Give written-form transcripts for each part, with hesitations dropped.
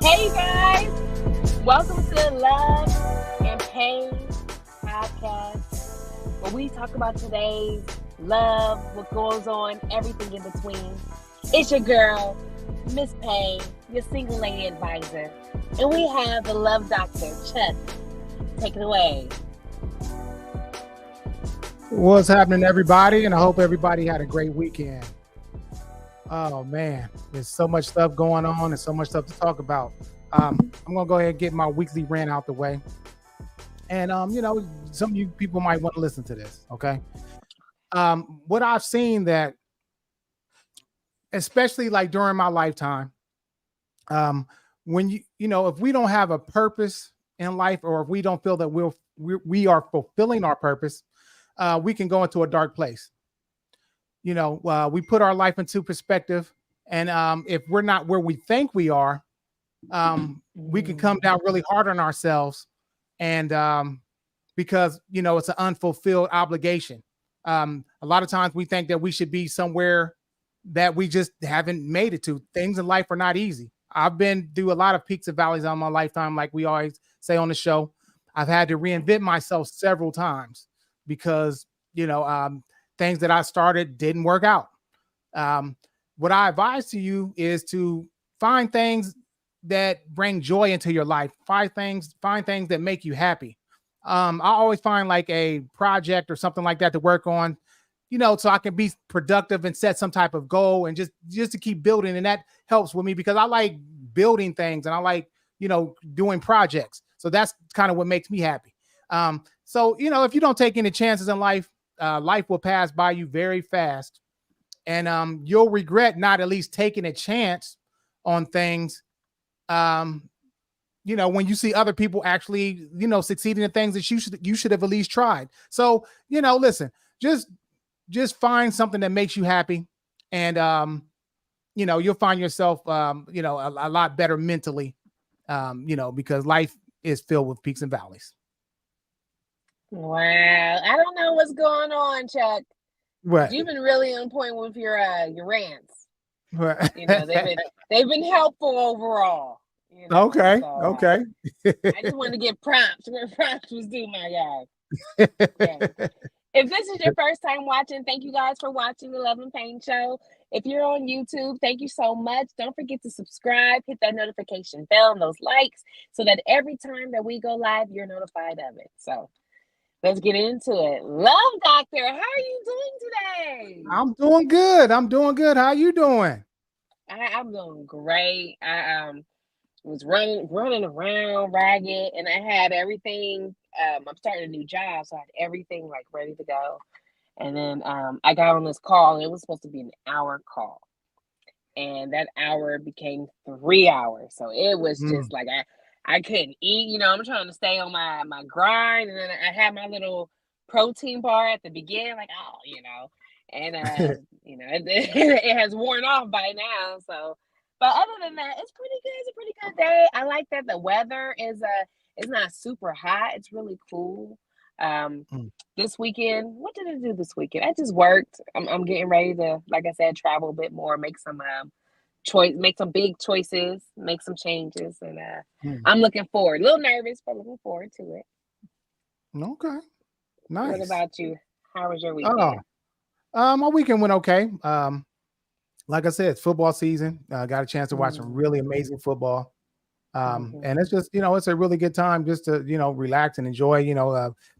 Hey guys, welcome to the Love and Pain podcast, where we talk about today's love, what goes on, everything in between. It's your girl, Miss Pain, your single lady advisor, and we have the love doctor, Chuck. Take it away. What's happening, everybody? And I hope everybody had a great weekend. Oh man, there's so much stuff going on and so much stuff to talk about. I'm gonna go ahead and get my weekly rant out the way. And some of you people might want to listen to this, okay? What I've seen that, especially like during my lifetime, when if we don't have a purpose in life, or if we don't feel that we are fulfilling our purpose, we can go into a dark place. We put our life into perspective, and if we're not where we think we are, we can come down really hard on ourselves, and because it's an unfulfilled obligation. A lot of times we think that we should be somewhere that we just haven't made it to. Things in life are not easy. I've been through a lot of peaks and valleys on my lifetime, like we always say on the show. I've had to reinvent myself several times because things that I started didn't work out. What I advise to you is to find things that bring joy into your life. Find things that make you happy. I always find like a project or something like that to work on, so I can be productive and set some type of goal and just to keep building. And that helps with me because I like building things and I like, doing projects. So that's kind of what makes me happy. So if you don't take any chances in life, life will pass by you very fast, and you'll regret not at least taking a chance on things. When you see other people actually, succeeding in things that you should have at least tried. So, listen, just find something that makes you happy, and you'll find yourself, a lot better mentally, because life is filled with peaks and valleys. Wow, I don't know what's going on, Chuck. Right. You've been really on point with your rants. Right. They've been helpful overall. Okay. So, okay. I just wanted to get prompts where prompts was due, my guy. Yeah. If this is your first time watching, thank you guys for watching the Love and Pain Show. If you're on YouTube, thank you so much. Don't forget to subscribe, hit that notification bell and those likes so that every time that we go live, you're notified of it. So let's get into it. Love Doctor, how are you doing today? I'm doing good. How you doing? I'm doing great. I was running around ragged, and I had everything. I'm starting a new job, so I had everything like ready to go. And then I got on this call, and it was supposed to be an hour call, and that hour became 3 hours. So it was just like I couldn't eat. I'm trying to stay on my grind, and then I had my little protein bar at the beginning, like and it has worn off by now. So, but other than that, it's pretty good. It's a pretty good day. I like that the weather is it's not super hot. It's really cool. This weekend, what did I do this weekend? I just worked. I'm getting ready to, like I said, travel a bit more, make some make some big choices, make some changes, and I'm looking forward. A little nervous, but looking forward to it. Okay, nice. What about you? How was your weekend? My weekend went okay. Like I said, it's football season. Got a chance to watch some really amazing football. And it's just, it's a really good time just to, relax and enjoy,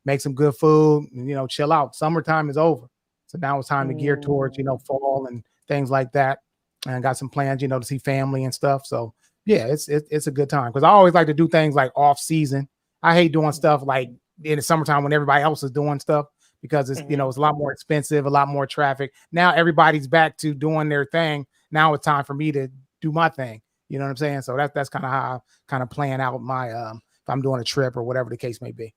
make some good food, and, chill out. Summertime is over. So now it's time to gear towards, fall and things like that. And got some plans, to see family and stuff. So yeah, it's a good time because I always like to do things like off season. I hate doing stuff like in the summertime when everybody else is doing stuff because it's, it's a lot more expensive, a lot more traffic. Now everybody's back to doing their thing. Now it's time for me to do my thing. You know what I'm saying? So that's kind of how I kind of plan out my if I'm doing a trip or whatever the case may be.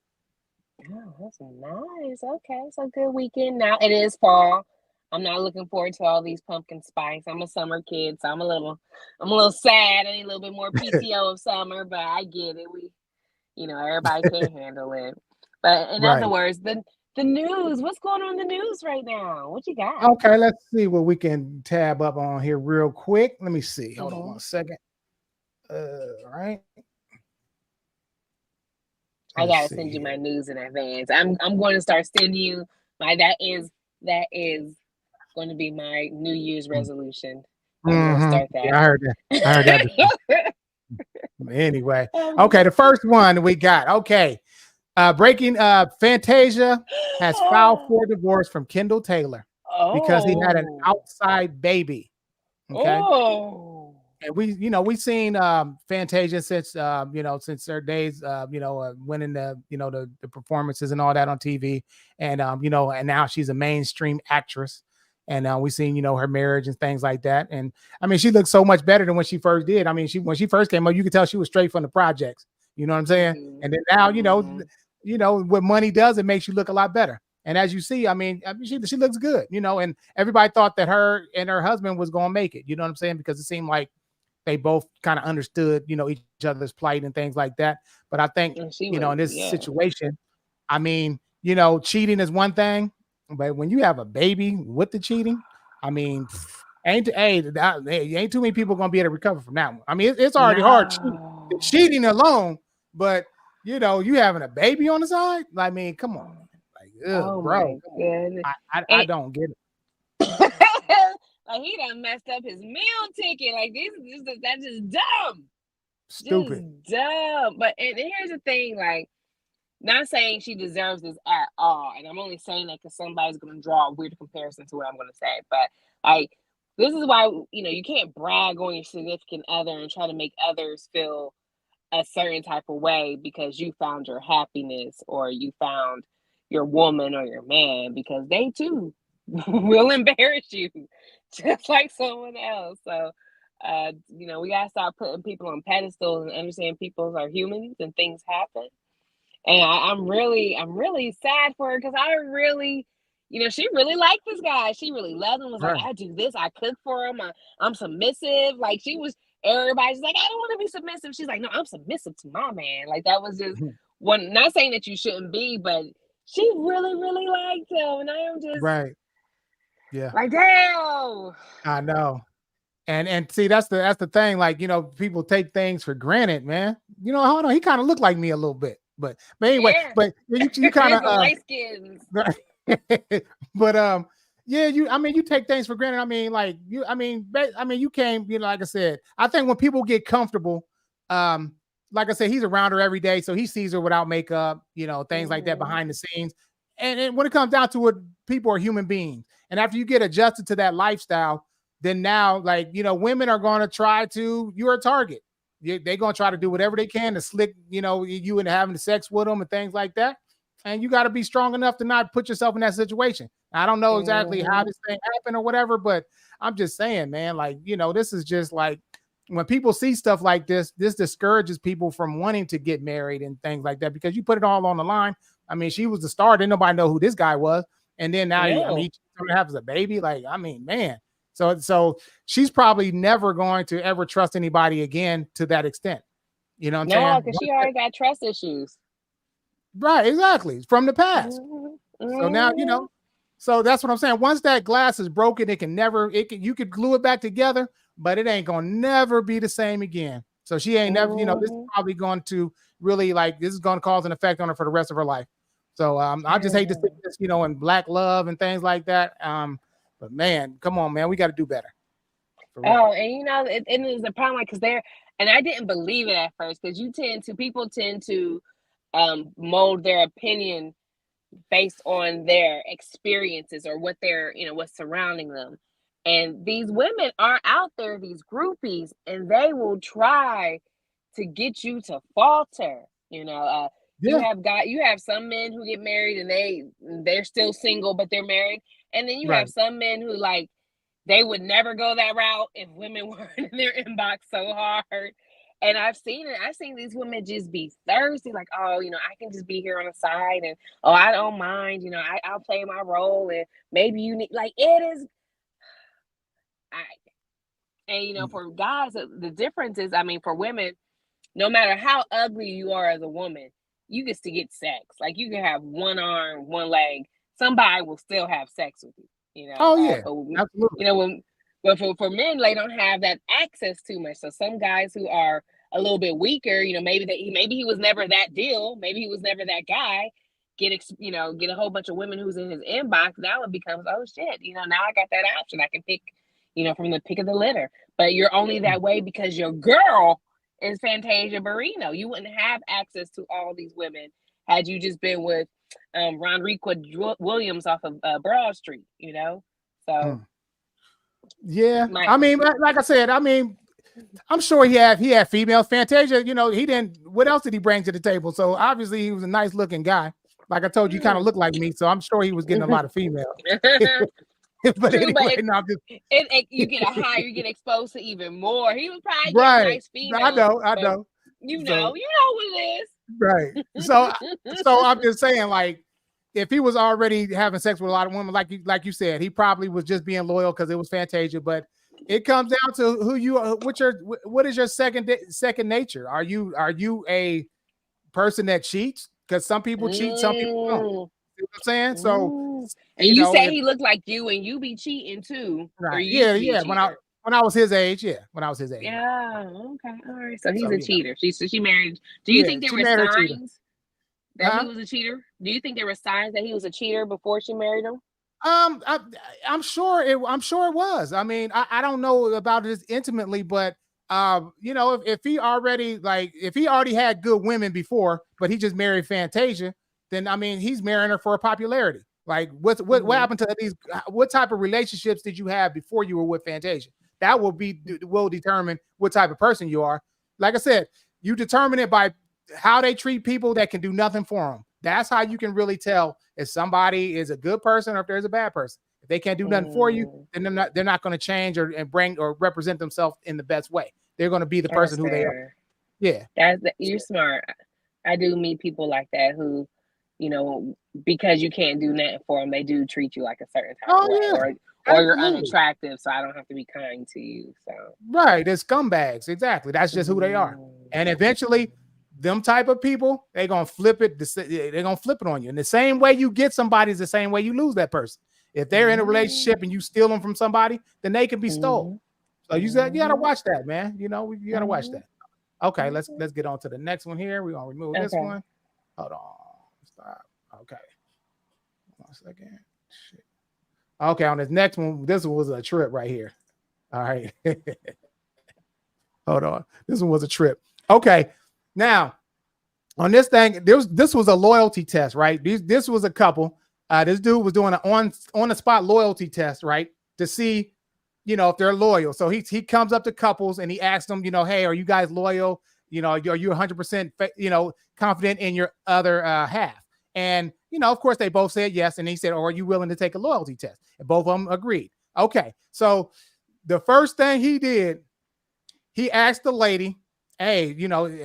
Oh, that's nice. Okay, so good weekend. Now it is fall. I'm not looking forward to all these pumpkin spice. I'm a summer kid, so I'm a little sad. I need a little bit more PTO of summer, but I get it. Everybody can't handle it. But in other words, the news. What's going on in the news right now? What you got? Okay, let's see what we can tab up on here real quick. Let me see. Hold on one second. Right. I Let's gotta see send you here. my news in advance. I'm going to start sending you my that is going to be my New Year's resolution. I'm gonna Mm-hmm. start that. Yeah, I heard that. I heard that before. Anyway, okay, the first one we got. Okay, breaking. Fantasia has filed for divorce from Kendall Taylor because he had an Oh. outside baby. Okay. Oh. And we've seen Fantasia since since their days winning the performances and all that on TV, and and now she's a mainstream actress, and we've seen her marriage and things like that, and I mean she looks so much better than when she first did. I mean when she first came up, you could tell she was straight from the projects. You know what I'm saying? Mm-hmm. And then now Mm-hmm. what money does, it makes you look a lot better. And as you see, I mean, she looks good, and everybody thought that her and her husband was going to make it. You know what I'm saying? Because it seemed like they both kind of understood, each other's plight and things like that. But I think, And she in was, this yeah. situation, I mean, cheating is one thing, but when you have a baby with the cheating, I mean, ain't too many people gonna be able to recover from that one. I mean, it's already hard the No. cheating alone, but you having a baby on the side. I mean, come on, like, Oh bro, my goodness. I don't get it. Like he done messed up his meal ticket. Like that's just dumb. Just Stupid. dumb. But and here's the thing, like, not saying she deserves this at all. And I'm only saying that because somebody's gonna draw a weird comparison to what I'm gonna say. But like this is why you can't brag on your significant other and try to make others feel a certain type of way because you found your happiness or you found your woman or your man, because they too will embarrass you just like someone else. So we gotta stop putting people on pedestals and understand people are humans and things happen. And I'm really sad for her because I really, she really liked this guy. She really loved him. Was like, Right. I do this, I cook for him, I'm submissive. Like she was, everybody's like, I don't want to be submissive. She's like, no, I'm submissive to my man. Like that was just one. Not saying that you shouldn't be, but she really, really liked him, and I am just Right. Yeah. like, damn. I know. And see, that's the thing. Like, people take things for granted, man. Hold on, he kind of looked like me a little bit. But anyway, Yeah, but you kind the of light skins. but yeah, you take things for granted. I mean, like you came, like I said, I think when people get comfortable, like I said, he's around her every day, so he sees her without makeup, things like that Mm-hmm. behind the scenes. And when it comes down to it, people are human beings. And after you get adjusted to that lifestyle, then now, like, women are going to try to, you're a target. They're going to try to do whatever they can to slick, you into having sex with them and things like that. And you got to be strong enough to not put yourself in that situation. I don't know exactly how Mm-hmm. this thing happened or whatever, but I'm just saying, man, like, this is just like when people see stuff like this discourages people from wanting to get married and things like that because you put it all on the line. I mean, she was the star. Didn't nobody know who this guy was. And then now, No, he has a baby. Like, I mean, man. So she's probably never going to ever trust anybody again to that extent. You know what I'm no, saying? because she already got trust issues. Right, exactly. From the past. Mm-hmm. So now, Mm-hmm. so that's what I'm saying. Once that glass is broken, you could glue it back together, but it ain't gonna never be the same again. So she ain't never, this is Mm-hmm. probably going to really, like, this is going to cause an effect on her for the rest of her life. So I just hate to see this, in black love and things like that. But man, come on, man, we got to do better. For real. Oh, and it is a problem, like, because and I didn't believe it at first, because people tend to mold their opinion based on their experiences or what what's surrounding them. And these women are out there, these groupies, and they will try to get you to falter. You Yeah. have some men who get married and they're still single, but they're married. And then you have Right. some men who, like, they would never go that route if women weren't in their inbox so hard. And I've seen it. I've seen these women just be thirsty, like, oh, I can just be here on the side, and oh, I don't mind, I'll play my role, and maybe you need, like, it is. I and for guys, the difference is, I mean, for women, no matter how ugly you are as a woman, you get to get sex. Like, you can have one arm, one leg, somebody will still have sex with you. Oh yeah, But absolutely. when but for men, they don't have that access too much. So some guys who are a little bit weaker, maybe he was never that deal, maybe he was never that guy. Get a whole bunch of women who's in his inbox. Now it becomes, oh shit, now I got that option. I can pick, from the pick of the litter. But you're only that way because your girl is Fantasia Barrino. You wouldn't have access to all these women had you just been with Ronriqua Williams off of Broad Street, So yeah, I mean, like I said, I mean, I'm sure he had females. Fantasia, he didn't. What else did he bring to the table? So obviously he was a nice looking guy. Like I told you, kind of looked like me, so I'm sure he was getting a lot of females. But True, anyway, you get exposed to even more. He was probably right. Getting nice females. I know. You know what it is. Right. So I'm just saying, like, if he was already having sex with a lot of women, like you said, he probably was just being loyal because it was Fantasia. But it comes down to who you are. What is your second nature? Are you a person that cheats? Because some people cheat, some people don't. You know what I'm saying? So, and you say he looked like you, and you be cheating too. Right? Yeah. When I was his age, Yeah. Okay. All right. So he's a cheater. She married. Do you think there were signs that he was a cheater? Do you think there were signs that he was a cheater before she married him? I'm sure it was. I mean, I don't know about it intimately, but if he already had good women before, but he just married Fantasia, then I mean, he's marrying her for popularity. Like, what happened to these? What type of relationships did you have before you were with Fantasia? That will determine what type of person you are. Like I said, you determine it by how they treat people that can do nothing for them. That's how you can really tell if somebody is a good person or if there's a bad person. If they can't do nothing for you, then they're not going to change or bring or represent themselves in the best way. They're going to be the person who they are. Yeah, you're smart. I do meet people like that who, because you can't do nothing for them, they do treat you like a certain type of way, or you're unattractive, so I don't have to be kind to you. So right, they're scumbags. Exactly, that's just who they are. And eventually, them type of people, they're gonna flip it. They're gonna flip it on you. And the same way you get somebody is the same way you lose that person. If they're in a relationship and you steal them from somebody, then they can be stolen. So you gotta watch that, man. You gotta watch that. Okay, let's get on to the next one here. We're gonna remove this one. Hold on. Stop. Okay. 1 second. Shit. Okay, on this next one, this one was a trip right here. All right. Hold on. This one was a trip. Okay. Now, on this thing, this was a loyalty test, right? This was a couple. This dude was doing an on the spot loyalty test, right, to see, if they're loyal. So he comes up to couples and he asks them, hey, are you guys loyal? Are you 100%, confident in your other half? And of course, they both said yes. And he said, "Are you willing to take a loyalty test?" And both of them agreed. Okay, so the first thing he did, he asked the lady, "Hey,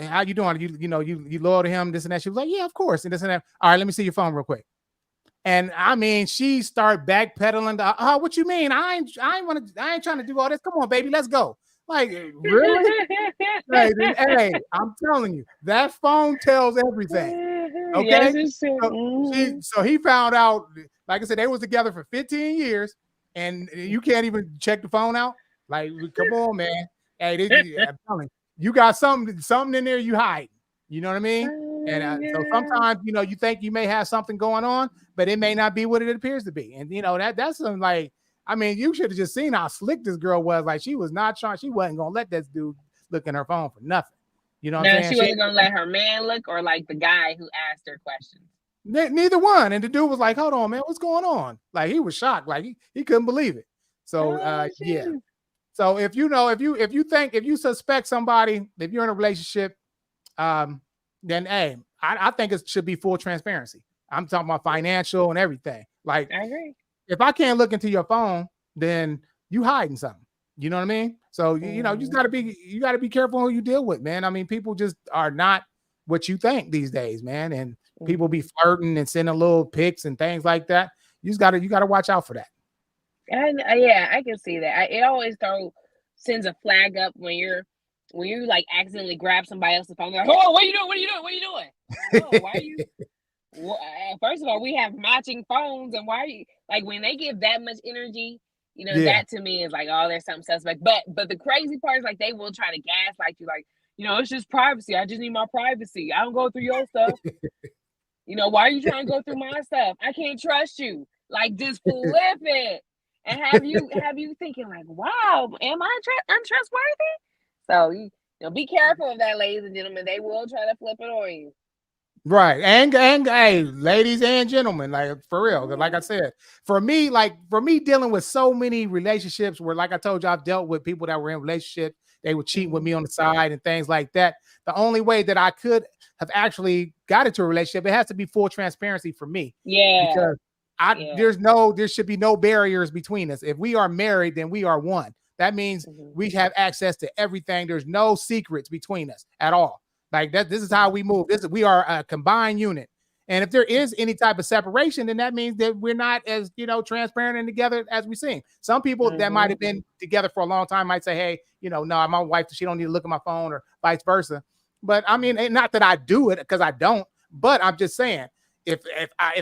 how you doing? You loyal to him? This and that." She was like, "Yeah, of course." And this and that. All right, let me see your phone real quick. And I mean, she started backpedaling. What you mean? I ain't trying to do all this. Come on, baby, let's go. Like, really? Hey, I'm telling you, that phone tells everything. Okay. Yes, so he found out, like I said, they was together for 15 years, and you can't even check the phone out. Like, come on, man. Hey, I'm telling you got something in there you hide. You know what I mean? And so sometimes, you think you may have something going on, but it may not be what it appears to be. And that's something like, I mean, you should have just seen how slick this girl was. Like, she was not trying. She wasn't gonna let this dude look in her phone for nothing. You know what I'm saying? She wasn't gonna let her man look, or like the guy who asked her questions. Neither one. And the dude was like, "Hold on, man, what's going on?" Like, he was shocked. Like, he couldn't believe it. So yeah. So if you suspect somebody, if you're in a relationship, then hey, I think it should be full transparency. I'm talking about financial and everything. Like, I agree. If I can't look into your phone, then you hiding something. You know what I mean? So you just gotta be careful who you deal with, man. I mean, people just are not what you think these days, man. And people be flirting and sending little pics and things like that. You gotta watch out for that. And yeah, I can see that. It always sends a flag up when you like accidentally grab somebody else's phone. Like, oh, what are you doing? What are you doing? What are you doing? Oh, why are you? Well, first of all, we have matching phones, and why are you like when they give that much energy? That to me is like, oh, there's something suspect. But the crazy part is like they will try to gaslight you, like, It's just privacy. I just need my privacy. I don't go through your stuff. Why are you trying to go through my stuff? I can't trust you. Like, just flip it and have you thinking like, wow, am I untrustworthy? So be careful of that, ladies and gentlemen. They will try to flip it on you. Right. And hey, ladies and gentlemen, like for real. Like I said, for me dealing with so many relationships where, like I told you, I've dealt with people that were in relationships, they would cheat with me on the side and things like that. The only way that I could have actually got into a relationship, it has to be full transparency for me. Yeah. Because Yeah. there should be no barriers between us. If we are married, then we are one. That means we have access to everything. There's no secrets between us at all. Like that, this is how we move. We are a combined unit. And if there is any type of separation, then that means that we're not as, transparent and together as we seem. Some people that might have been together for a long time might say, hey, no, my wife, she don't need to look at my phone, or vice versa. But I mean, not that I do it, because I don't, but I'm just saying, if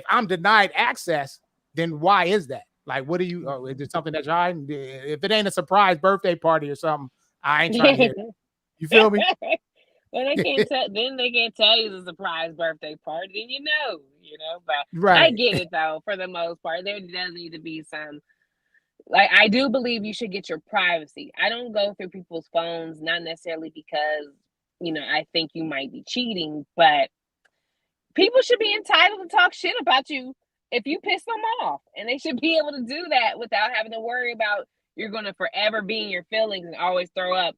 I'm denied access, then why is that? Like, what are you, is there something that's hiding? If it ain't a surprise birthday party or something, I ain't trying to hear it. You feel me? Well, they can't tell. Then they can't tell you it's a surprise birthday party. Then But I Right. get it though. For the most part, there does need to be some. Like, I do believe you should get your privacy. I don't go through people's phones, not necessarily because I think you might be cheating, but people should be entitled to talk shit about you if you piss them off, and they should be able to do that without having to worry about you're going to forever be in your feelings and always throw up.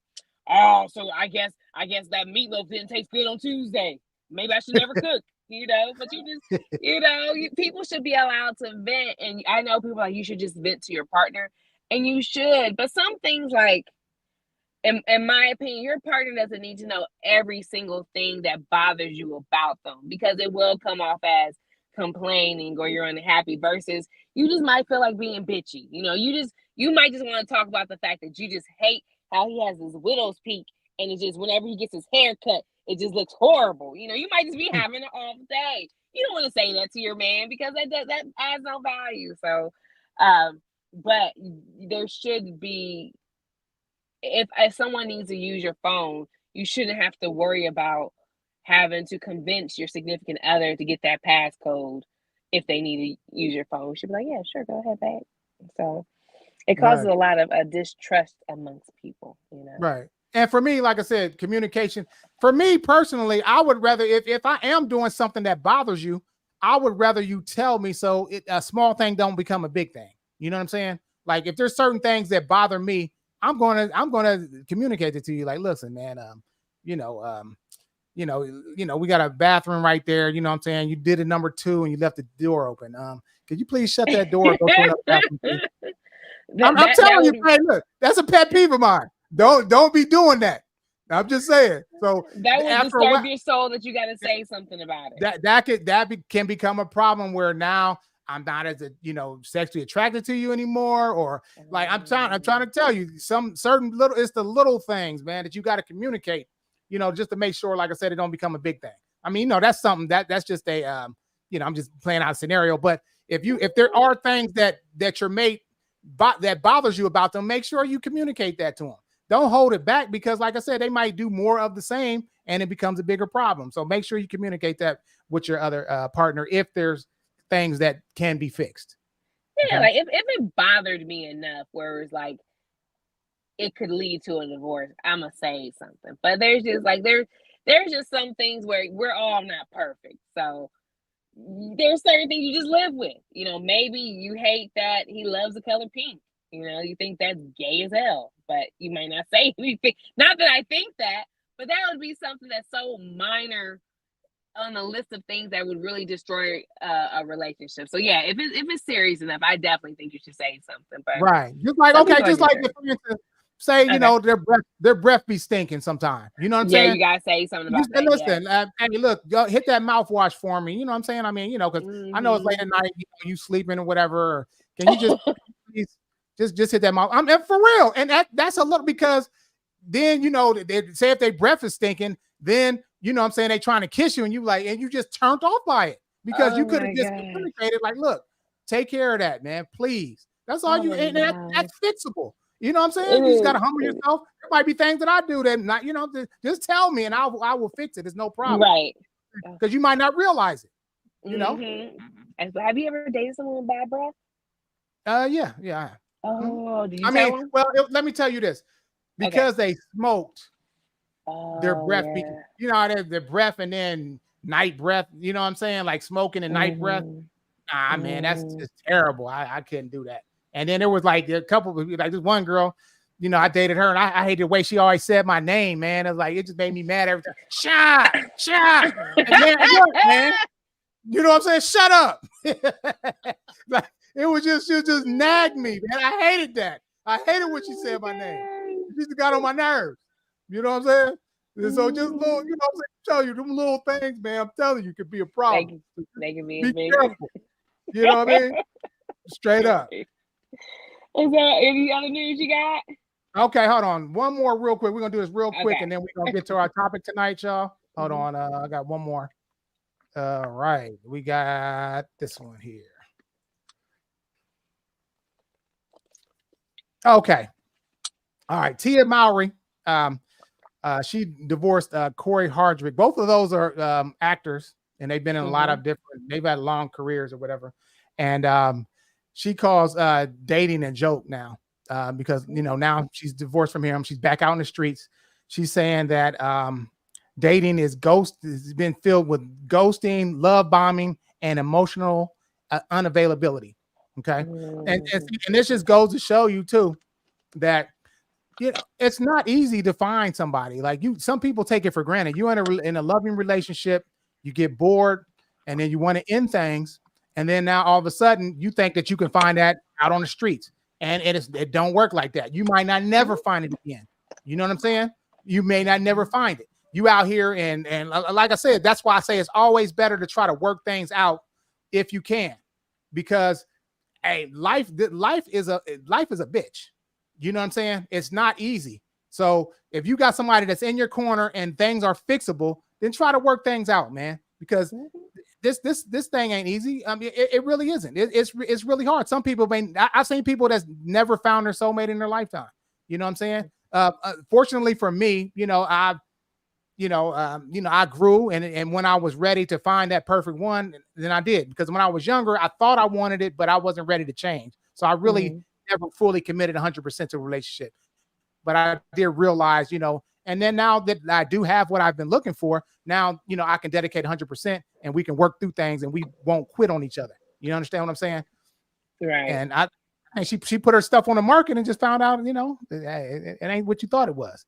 Oh, so I guess that meatloaf didn't taste good on Tuesday. Maybe I should never cook. But you just, people should be allowed to vent. And I know people like, you should just vent to your partner, and you should. But some things, like, in my opinion, your partner doesn't need to know every single thing that bothers you about them, because it will come off as complaining or you're unhappy, versus you just might feel like being bitchy. You might just want to talk about the fact that you just hate how he has his widow's peak, and it's just whenever he gets his hair cut, it just looks horrible. You might just be having an off day. You don't want to say that to your man, because that adds no value. So, but there should be, if someone needs to use your phone, you shouldn't have to worry about having to convince your significant other to get that passcode if they need to use your phone. You should be like, yeah, sure, go ahead, babe. So it causes Right. a lot of distrust amongst people. Right. And for me, like I said, communication, for me personally, I would rather, if I am doing something that bothers you, I would rather you tell me, so a small thing don't become a big thing. You know what I'm saying? Like, if there's certain things that bother me, I'm gonna communicate it to you. Like, listen, man, you know, we got a bathroom right there. You know what I'm saying? You did a number 2 and you left the door open. Could you please shut that door and go to another bathroom, please? I'm telling you, man, look, that's a pet peeve of mine. Don't be doing that. I'm just saying. So that would after a disturb while, your soul that you got to say something about it. Can become a problem, where now I'm not as sexually attracted to you anymore, or like I'm trying to tell you some certain little. It's the little things, man, that you got to communicate. Just to make sure, like I said, it don't become a big thing. I mean, that's something that's just a I'm just playing out a scenario. But if there are things that your mate that bothers you about them, make sure you communicate that to them. Don't hold it back, because like I said, they might do more of the same and it becomes a bigger problem. So make sure you communicate that with your other partner if there's things that can be fixed. Yeah, okay? Like if it bothered me enough where it's like it could lead to a divorce, I'ma say something. But there's just like there's just some things where we're all not perfect. So there's certain things you just live with. Maybe you hate that he loves the color pink. You think that's gay as hell, but you might not say anything. Not that I think that, but that would be something that's so minor on the list of things that would really destroy a relationship. So yeah, if it's serious enough, I definitely think you should say something. But right, just like say, their breath be stinking sometime. You know what I'm saying? Yeah, you gotta say something about that. Listen, hey, look, go hit that mouthwash for me. You know what I'm saying? I mean, because I know it's late at night, you sleeping or whatever. Can you just please just hit that mouth? I'm for real. And that's a little, because then they say if their breath is stinking, then what I'm saying, they trying to kiss you and you just turned off by it, because you could have just communicated like, look, take care of that, man, please. That's all and that's fixable. You know what I'm saying? It You just got to is. humble yourself. There might be things that I do that not, just tell me and I will fix it. It's no problem Right. because you might not realize it. You know? Mm-hmm. And so have you ever dated someone with bad breath? Yeah, yeah. Mhm. Oh, did you I mean, tell him? well, let me tell you this: Okay. because they smoked, their Oh breath, yeah. their breath, and then night breath. You know what I'm saying? Like smoking and night breath. Mm-hmm. Nah, man, that's Mm-hmm. just terrible. I couldn't do that. And then there was like a couple of like this one girl, I dated her, and I hated the way she always said my name, man. It was like it just made me mad every time. Shut, shut. And man, look, man, you know what I'm saying? Shut up. Like it was just she just nagged me, man. I hated that. I hated when she said my name. She just got on my nerves. You know what I'm saying? And so just little, Mm-hmm. what I'm saying, tell you them little things, man. I'm telling you, could be a They problem. can, So they can be a be big. careful. You know what I mean? Straight up. Is there any other news you got? Okay, hold on. One more real quick. We're gonna do this real quick and Okay. then we're gonna get to our topic tonight, y'all. Hold Mm-hmm. on. I got one more. All right. We got this one here. Okay. All right. Tia Mowry. She divorced Corey Hardrick. Both of those are actors, and they've been in a lot Mm-hmm. of different. They've had long careers or whatever. And she calls dating a joke now because now she's divorced from him. She's back out in the streets. She's saying that dating is has been filled with ghosting, love bombing, and emotional unavailability. Okay, and, and Mm-hmm. and this just goes to show you too that it's not easy to find somebody like you. Some people take it for granted. You in a loving relationship, you get bored, and then you want to end things, and then now all of a sudden you think that you can find that out on the streets, and it don't work like that. You might not never find it again. You know what I'm saying? You may not never find it. You out here and like I said, that's why I say it's always better to try to work things out if you can, because hey, life is a bitch. You know what I'm saying? It's not easy. So if you got somebody that's in your corner and things are fixable, then try to work things out, man. Because this thing ain't easy. I mean, it really isn't. It's really hard. Some people I've seen people that's never found their soulmate in their lifetime. You know what I'm saying? Fortunately for me, I grew and when I was ready to find that perfect one, then I did. Because when I was younger, I thought I wanted it, but I wasn't ready to change. So I really Mm-hmm. never fully committed 100% to a relationship. But I did realize, and then now that I do have what I've been looking for, now, I can dedicate 100% and we can work through things and we won't quit on each other. You understand what I'm saying? Right. And she put her stuff on the market and just found out, it ain't what you thought it was.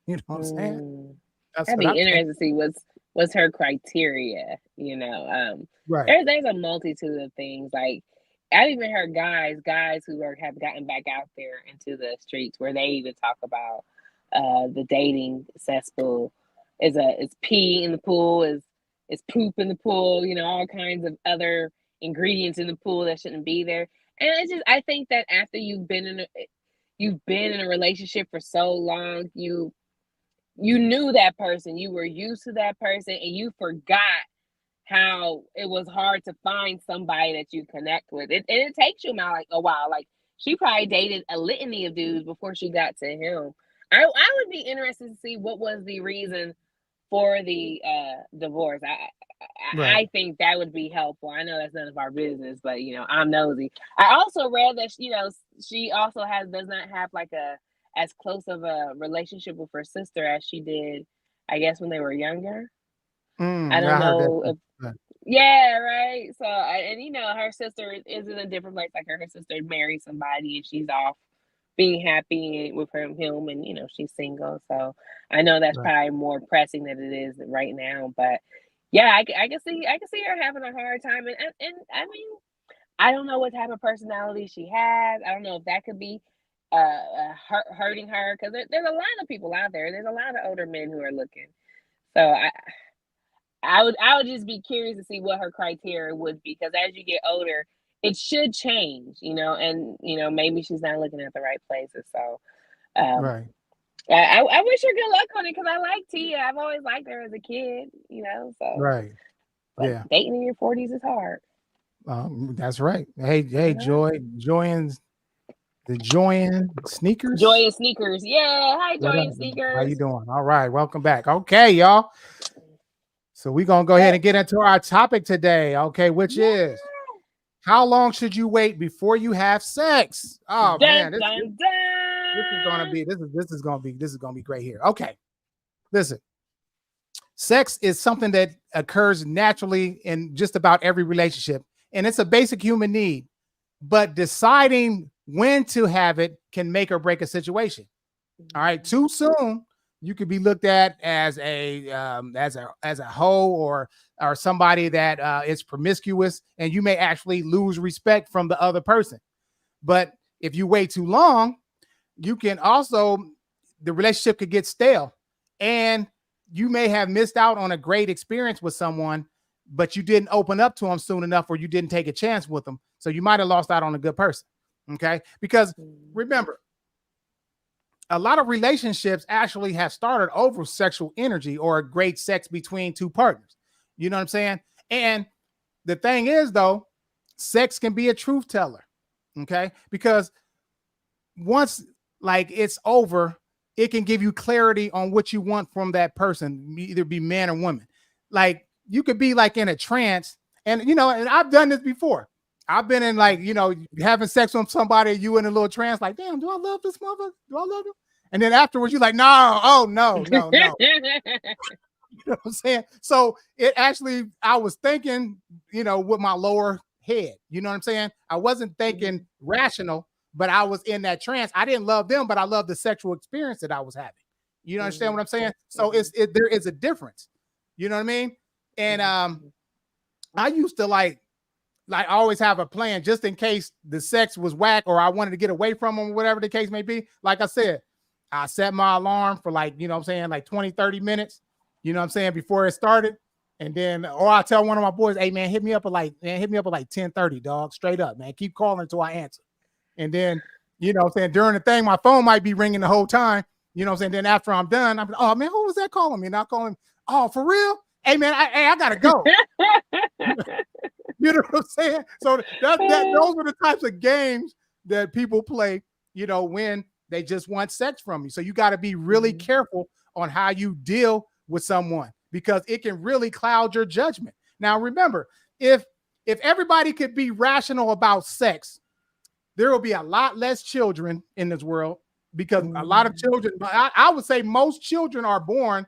You know what I'm saying? Mm. That's That'd what I be think. interesting to see what's her criteria. Right. There's a multitude of things. Like I've even heard guys who have gotten back out there into the streets where they even talk about the dating cesspool is pee in the pool, is poop in the pool, all kinds of other ingredients in the pool that shouldn't be there. And it's just I think that after you've been in a relationship for so long, you knew that person, you were used to that person, and you forgot how it was hard to find somebody that you connect with. And it takes you like a while. Like she probably dated a litany of dudes before she got to him. I would be interested to see what was the reason for the divorce. Right. I think that would be helpful. I know that's none of our business, but I'm nosy. I also read that she also does not have like a as close of a relationship with her sister as she did, I guess, when they were younger. I Yeah, don't I heard that know too. if yeah, right. So and her sister is in a different place. Like her sister married somebody and she's off being happy with him, and she's single. So I know that's Right. probably more pressing than it is right now. But yeah, I can see her having a hard time, and I mean I don't know what type of personality she has. I don't know if that could be hurting her because there's a lot of people out there. There's a lot of older men who are looking. So I would just be curious to see what her criteria would be because as you get older, it should change, and maybe she's not looking at the right places. So um, Right. I wish her good luck on it because I like Tia. I've always liked her as a kid, So Right. but Yeah. dating in your 40s is hard. That's right. Hey, Uh-huh. Joy and the Joy Sneakers. Joy and Sneakers. Yeah. Hi, What Joy up? and How you Sneakers. doing? All right, welcome back. Okay, y'all. So we're gonna go ahead and get into our topic today, okay, which Yeah. is how long should you wait before you have sex? Oh Dun man, this, this, dun this is gonna dun. be this is gonna be great here. Okay, listen, sex is something that occurs naturally in just about every relationship, and it's a basic human need. But deciding when to have it can make or break a situation. All right, too soon, you could be looked at as a hoe or somebody that is promiscuous, and you may actually lose respect from the other person. But if you wait too long, you can also the relationship could get stale, and you may have missed out on a great experience with someone, but you didn't open up to them soon enough, or you didn't take a chance with them, so you might have lost out on a good person. Okay, because remember, a lot of relationships actually have started over sexual energy or a great sex between two partners. You know what I'm saying? And the thing is, though, sex can be a truth teller. Okay, because once like it's over, it can give you clarity on what you want from that person, either be man or woman. Like you could be like in a trance, and and I've done this before. I've been in like having sex with somebody, you in a little trance, like, damn, do I love this mother? Do I love him? And then afterwards, you're like, no, oh no, no, no. You know what I'm saying? So it actually, I was thinking, with my lower head. You know what I'm saying? I wasn't thinking rational, but I was in that trance. I didn't love them, but I loved the sexual experience that I was having. You understand what I'm saying? So there is a difference. You know what I mean? And I used to like always have a plan just in case the sex was whack or I wanted to get away from them, whatever the case may be. Like I said, I set my alarm for like, what I'm saying, like 20, 30 minutes, what I'm saying, before it started. And then, or I tell one of my boys, hey man, hit me up at like 10:30, dog. Straight up, man. Keep calling until I answer. And then, what I'm saying, during the thing, my phone might be ringing the whole time. What I'm saying? Then after I'm done, I'm like, oh man, who was that calling me? And I'll call him, oh, for real? Hey man, I gotta go. You know what I'm saying? So those are the types of games that people play, when they just want sex from you. So you got to be really careful on how you deal with someone, because it can really cloud your judgment. Now, remember, if everybody could be rational about sex, there will be a lot less children in this world, because a lot of children, I would say most children are born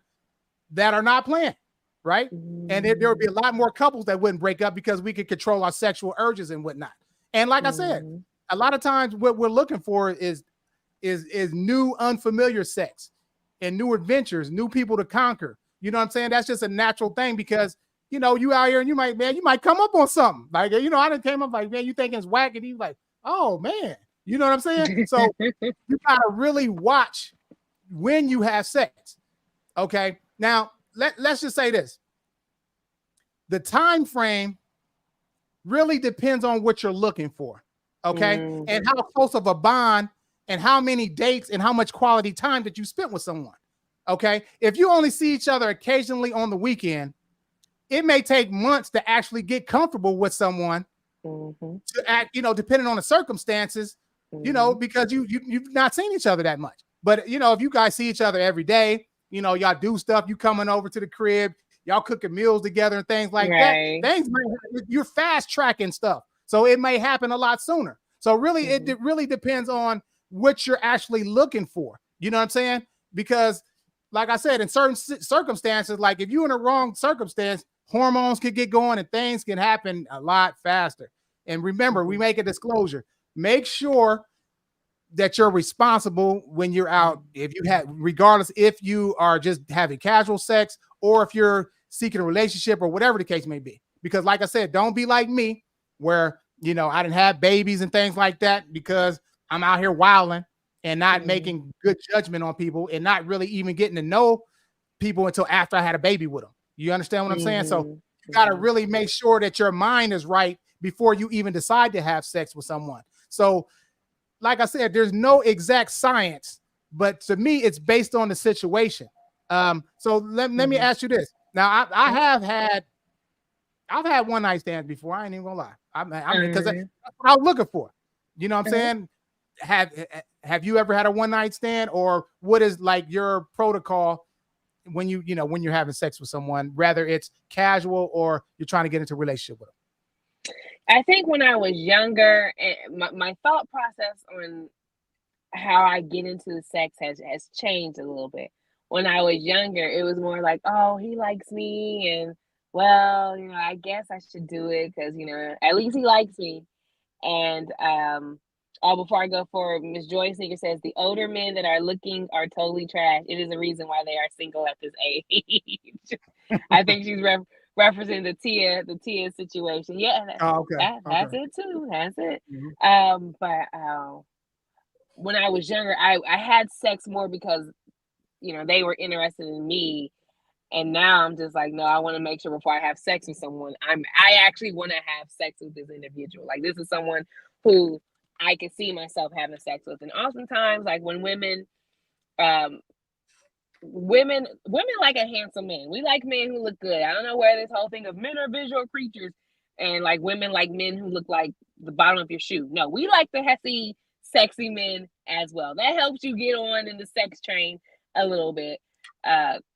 that are not planned. Right. And there would be a lot more couples that wouldn't break up because we could control our sexual urges and whatnot. And like I said, a lot of times what we're looking for is new, unfamiliar sex and new adventures, new people to conquer. You know what I'm saying? That's just a natural thing, because you out here and you might come up on something. Like, I done came up like, man, you thinking it's whack, and he's like, oh man, you know what I'm saying? So you gotta really watch when you have sex. Okay. Now, let's just say this. The time frame really depends on what you're looking for, okay? And how close of a bond and how many dates and how much quality time that you spent with someone, okay? If you only see each other occasionally on the weekend, it may take months to actually get comfortable with someone to act, depending on the circumstances, because you've not seen each other that much. But, if you guys see each other every day, y'all do stuff, you coming over to the crib, y'all cooking meals together and things like that. You're fast tracking stuff. So it may happen a lot sooner. So really, it really depends on what you're actually looking for. You know what I'm saying? Because like I said, in certain circumstances, like if you're in a wrong circumstance, hormones could get going and things can happen a lot faster. And remember, we make a disclosure. Make sure that you're responsible when you're out. If you have, regardless if you are just having casual sex or if you're seeking a relationship or whatever the case may be. Because like I said, don't be like me where, I didn't have babies and things like that because I'm out here wilding and not making good judgment on people and not really even getting to know people until after I had a baby with them. You understand what I'm saying? So you got to really make sure that your mind is right before you even decide to have sex with someone. So like I said, there's no exact science, but to me, it's based on the situation. So let me ask you this. Now, I've had one night stands before. I ain't even gonna lie. I mean, because that's what I was looking for. You know what I'm saying? have you ever had a one night stand, or what is like your protocol when when you're having sex with someone, whether it's casual or you're trying to get into a relationship with them? I think when I was younger, my thought process on how I get into sex has changed a little bit. When I was younger, it was more like, oh, he likes me, and well, I guess I should do it because at least he likes me. And before I go forward, Miss Joy Seeger says the older men that are looking are totally trash. It is a reason why they are single at this age. I think she's referencing the Tia situation. Yeah, Oh, okay. that's Okay. it too. That's it. Mhm. But when I was younger, I had sex more because they were interested in me, and now I'm just like, no, I want to make sure before I have sex with someone, I actually want to have sex with this individual. Like, this is someone who I can see myself having sex with. And oftentimes, like, when um women like a handsome man. We like men who look good. I don't know where this whole thing of men are visual creatures, and like women like men who look like the bottom of your shoe. No, we like the see sexy men as well. That helps you get on in the sex train a little bit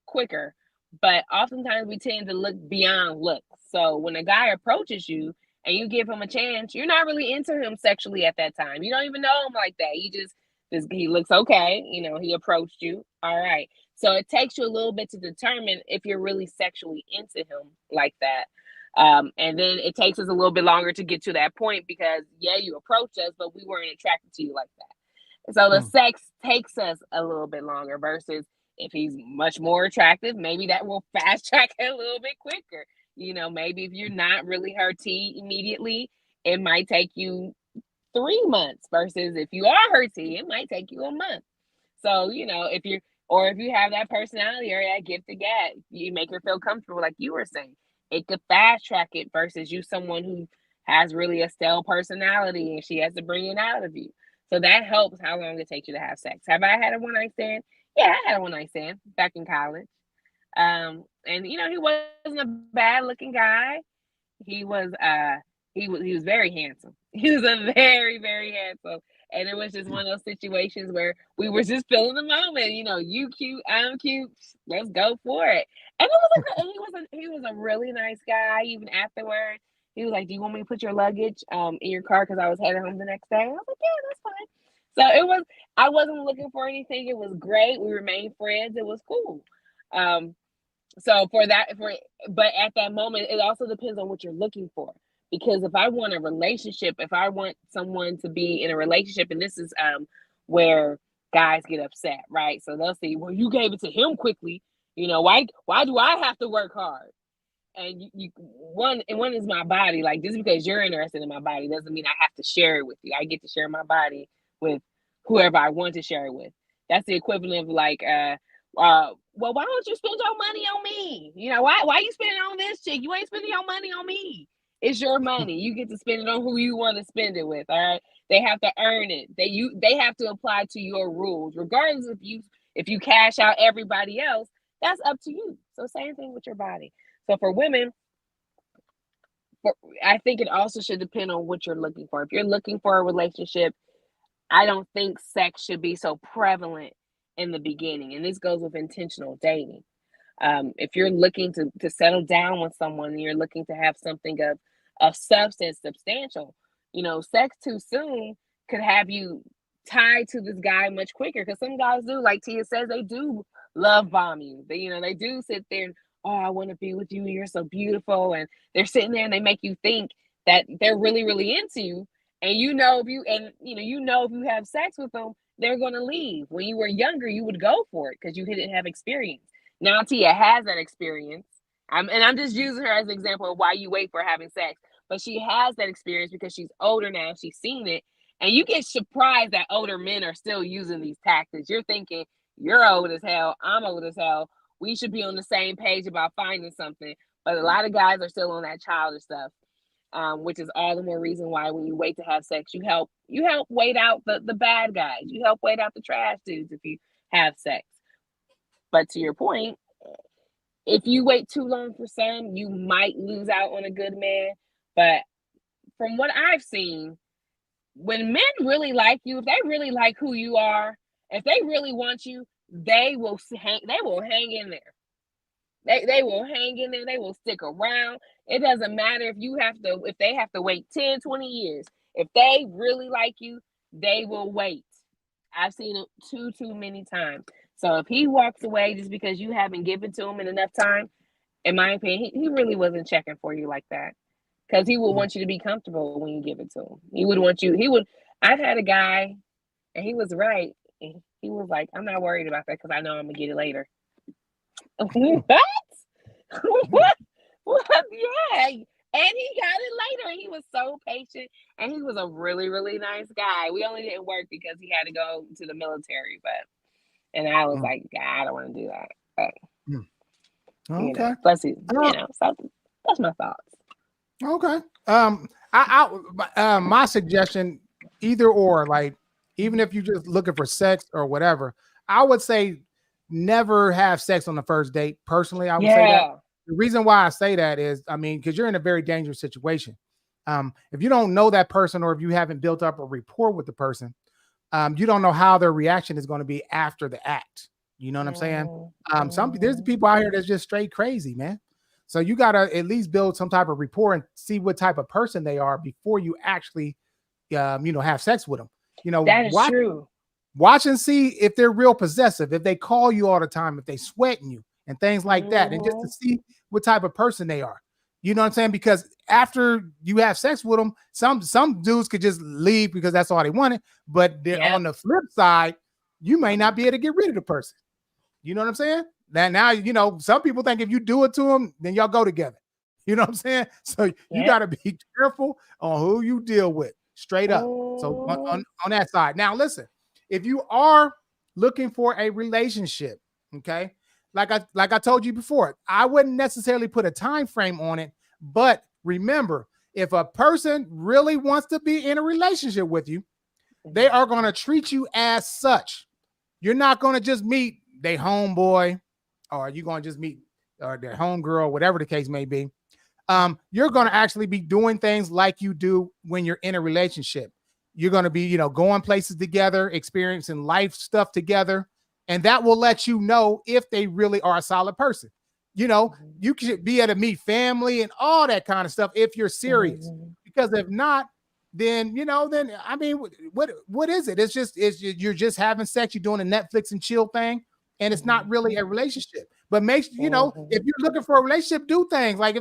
quicker. But oftentimes we tend to look beyond looks. So when a guy approaches you and you give him a chance, you're not really into him sexually at that time. You don't even know him like that. He looks okay. He approached you. All right. So it takes you a little bit to determine if you're really sexually into him like that. And then it takes us a little bit longer to get to that point because, yeah, you approached us, but we weren't attracted to you like that. So the Mm. sex takes us a little bit longer versus if he's much more attractive, maybe that will fast track it a little bit quicker. Maybe if you're not really her tea immediately, it might take you 3 months versus if you are her tea, it might take you a month. So, if you have that personality or that gift to gab, you make her feel comfortable, like you were saying. It could fast track it versus you, someone who has really a stale personality and she has to bring it out of you. So that helps how long it takes you to have sex. Have I had a one night stand? Yeah, I had a one night stand back in college. And he wasn't a bad looking guy. He was very handsome. He was a very, very handsome. And it was just one of those situations where we were just feeling the moment. You cute, I'm cute. Let's go for it. And he was a really nice guy. Even afterwards, he was like, "Do you want me to put your luggage in your car?" Because I was headed home the next day. I was like, "Yeah, that's fine." So I wasn't looking for anything. It was great. We remained friends. It was cool. Um, so but at that moment, it also depends on what you're looking for. Because if I want a relationship, if I want someone to be in a relationship, and this is where guys get upset, right? So they'll say, "Well, you gave it to him quickly. Why do I have to work hard?" And one is my body. Like, just because you're interested in my body doesn't mean I have to share it with you. I get to share my body with whoever I want to share it with. That's the equivalent of like, well, why don't you spend your money on me? Why you spending on this chick? You ain't spending your money on me. It's your money. You get to spend it on who you want to spend it with. All right. They have to earn it. They have to apply to your rules, regardless if you cash out everybody else. That's up to you. So same thing with your body. So for women, I think it also should depend on what you're looking for. If you're looking for a relationship, I don't think sex should be so prevalent in the beginning. And this goes with intentional dating. If you're looking to settle down with someone and you're looking to have something of substance, substantial, sex too soon could have you tied to this guy much quicker. Because some guys do, like Tia says, they do love bomb you. They do sit there and, oh, I want to be with you. You're so beautiful. And they're sitting there and they make you think that they're really, really into you. And if you have sex with them, they're going to leave. When you were younger, you would go for it because you didn't have experience. Now Tia has that experience. I'm just using her as an example of why you wait for having sex. But she has that experience because she's older now. She's seen it. And you get surprised that older men are still using these tactics. You're thinking, you're old as hell. I'm old as hell. We should be on the same page about finding something. But a lot of guys are still on that childish stuff, which is all the more reason why when you wait to have sex, you help wait out the bad guys. You help wait out the trash dudes if you have sex. But to your point, if you wait too long for some, you might lose out on a good man. But from what I've seen, when men really like you, if they really like who you are, if they really want you, they will hang. They will hang in there. They will hang in there. They will stick around. It doesn't matter if they have to wait 10, 20 years. If they really like you, they will wait. I've seen it too many times. So if he walks away just because you haven't given to him in enough time, in my opinion, he really wasn't checking for you like that. Because he would want you to be comfortable when you give it to him. He would want you. He would. I've had a guy, and he was right. He was like, "I'm not worried about that because I know I'm gonna get it later." What? What? What? Yeah. And he got it later. And he was so patient. And he was a really, really nice guy. We only didn't work because he had to go to the military. And I was like, God, I don't want to do that. But, Okay. plus, so that's my thoughts. Okay. My suggestion, either or, like, even if you're just looking for sex or whatever, I would say never have sex on the first date. Personally, I would say that. The reason why I say that is, I mean, because you're in a very dangerous situation. If you don't know that person or if you haven't built up a rapport with the person, you don't know how their reaction is going to be after the act. You know what I'm saying? There's people out here that's just straight crazy, man. So you got to at least build some type of rapport and see what type of person they are before you actually, have sex with them. That is true. Watch and see if they're real possessive, if they call you all the time, if they sweating you and things like that. And just to see what type of person they are. You know what I'm saying? Because after you have sex with them, some dudes could just leave because that's all they wanted. But on the flip side, you may not be able to get rid of the person. You know what I'm saying? Now, some people think if you do it to them, then y'all go together. You know what I'm saying? So you got to be careful on who you deal with, straight up. So on that side. Now, listen, if you are looking for a relationship, okay, like I told you before, I wouldn't necessarily put a time frame on it. But remember, if a person really wants to be in a relationship with you, they are going to treat you as such. You're not going to just meet their homeboy, or you're going to just meet their homegirl, whatever the case may be. You're going to actually be doing things like you do when you're in a relationship. You're going to be, going places together, experiencing life stuff together. And that will let you know if they really are a solid person. You should be able to meet family and all that kind of stuff if you're serious. Because if not, then I mean, what is it? You're just having sex, you're doing a Netflix and chill thing, and it's not really a relationship. But if you're looking for a relationship, do things like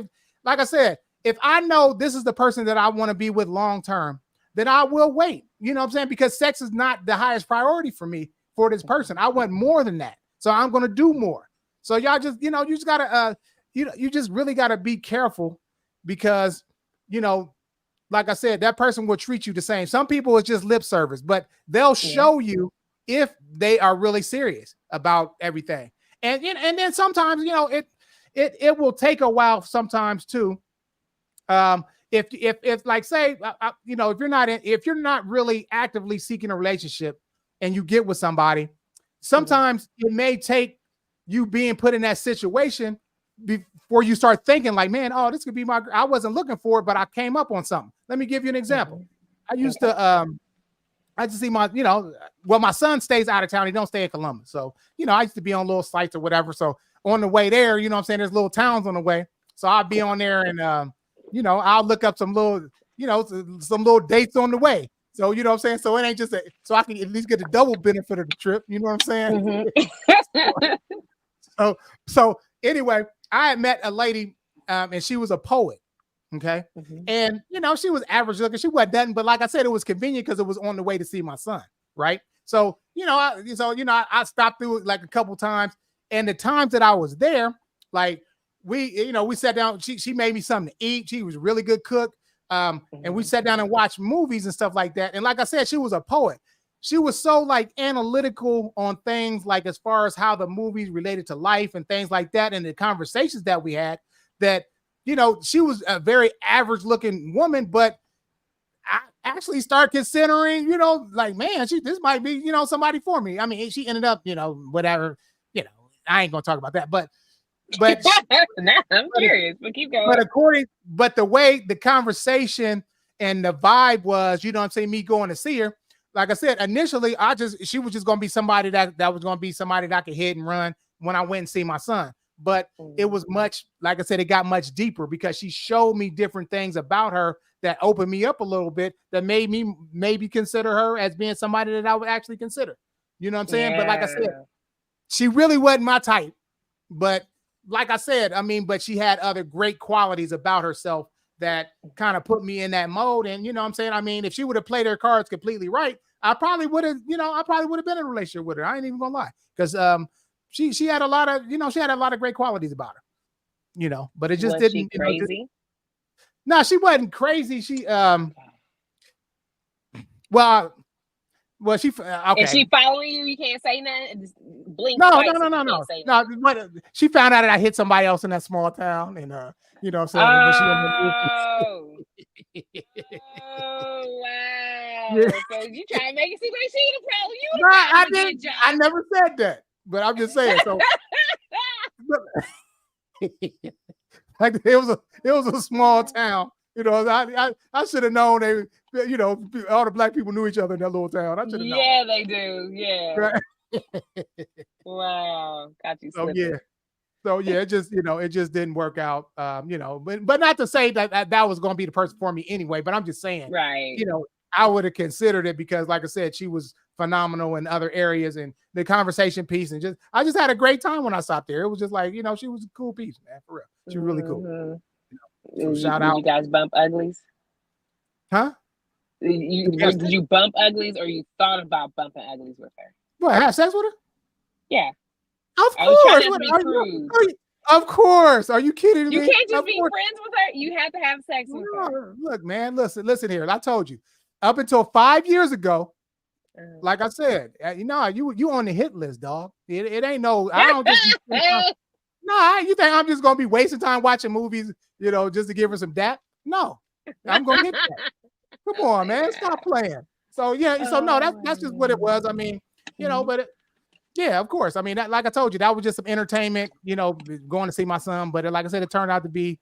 I said, if I know this is the person that I want to be with long term, then I will wait. You know what I'm saying? Because sex is not the highest priority for me for this person. I want more than that. So I'm going to do more. So y'all just, you just gotta, you just really gotta be careful because, like I said, that person will treat you the same. Some people it's just lip service, but they'll show you if they are really serious about everything. And then sometimes, it will take a while sometimes too. If like say, if you're not really actively seeking a relationship and you get with somebody, sometimes it may take you being put in that situation before you start thinking like, man, oh, this could be I wasn't looking for it, but I came up on something. Let me give you an example. I used to, I just see my son stays out of town. He don't stay in Columbus. So, I used to be on little sites or whatever. So on the way there, there's little towns on the way. So I'll be on there and, I'll look up some little, some little dates on the way. So, you know what I'm saying? So it ain't just so I can at least get the double benefit of the trip. You know what I'm saying? So anyway, I had met a lady and she was a poet. Okay. And, she was average looking. She wasn't nothing, but like I said, it was convenient because it was on the way to see my son. Right. So, I stopped through it like a couple times, and the times that I was there, like we sat down, she made me something to eat. She was a really good cook. And we sat down and watched movies and stuff like that. And like I said, she was a poet. She was so like analytical on things like as far as how the movies related to life and things like that. And the conversations that we had that, she was a very average looking woman, but I actually start considering, like, man, this might be, somebody for me. I mean, she ended up, whatever, I ain't going to talk about that, but now I'm curious, but keep going. But the way the conversation And the vibe was, you know what I'm saying, me going to see her. Like I said, initially, she was just gonna be somebody that was gonna be somebody that I could hit and run when I went and see my son. But it was much, like I said, it got much deeper because she showed me different things about her that opened me up a little bit, that made me maybe consider her as being somebody that I would actually consider. You know what I'm saying? But like I said, she really wasn't my type. But like I said, I mean, but she had other great qualities about herself that kind of put me in that mode. And you know what I'm saying? I mean, if she would have played her cards completely right, I probably would have, been in a relationship with her. I ain't even gonna lie. Because she had a lot of, she had a lot of great qualities about her, but it just Was she didn't, crazy? No, she wasn't crazy. She well, she okay. Is she following you? You can't say nothing. Just blink No. twice. No. She found out that I hit somebody else in that small town, and you know what I'm saying. Oh. Oh wow! Yeah. So you try to make it seem like she the problem. You the problem. I didn't. I never said that, but I'm just saying. So like it was a small town. I should have known they. All the black people knew each other in that little town. I should have known. Yeah, they do. Yeah. Right. Wow. Got you. So it just didn't work out. But not to say that was going to be the person for me anyway. But I'm just saying, right. I would have considered it because, like I said, she was phenomenal in other areas and the conversation piece, and I just had a great time when I stopped there. It was just like, she was a cool piece, man, for real. She was really cool. So shout out. Did you guys bump uglies? Huh? Did you bump uglies, or you thought about bumping uglies with her? What, have sex with her? Yeah. Of course. Of course. Are you kidding me? You can't just be friends with her. You have to have sex with her. Look, man, listen here. I told you. Up until 5 years ago, like I said, you on the hit list, dog. It ain't no. I don't just. No, you think I'm just gonna be wasting time watching movies, just to give her some dap? No, I'm gonna hit that. Come on, man, stop playing. So no, that's just what it was. I mean, but. Yeah, of course. I mean, like I told you, that was just some entertainment, going to see my son. But like I said, it turned out to be,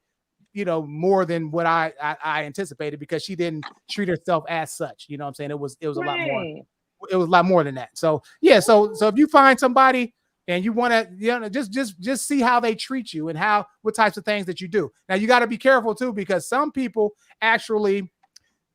more than what I anticipated, because she didn't treat herself as such. You know what I'm saying? It was a lot more. It was a lot more than that. So yeah. So if you find somebody and you want to, just see how they treat you and what types of things that you do. Now you got to be careful too, because some people actually,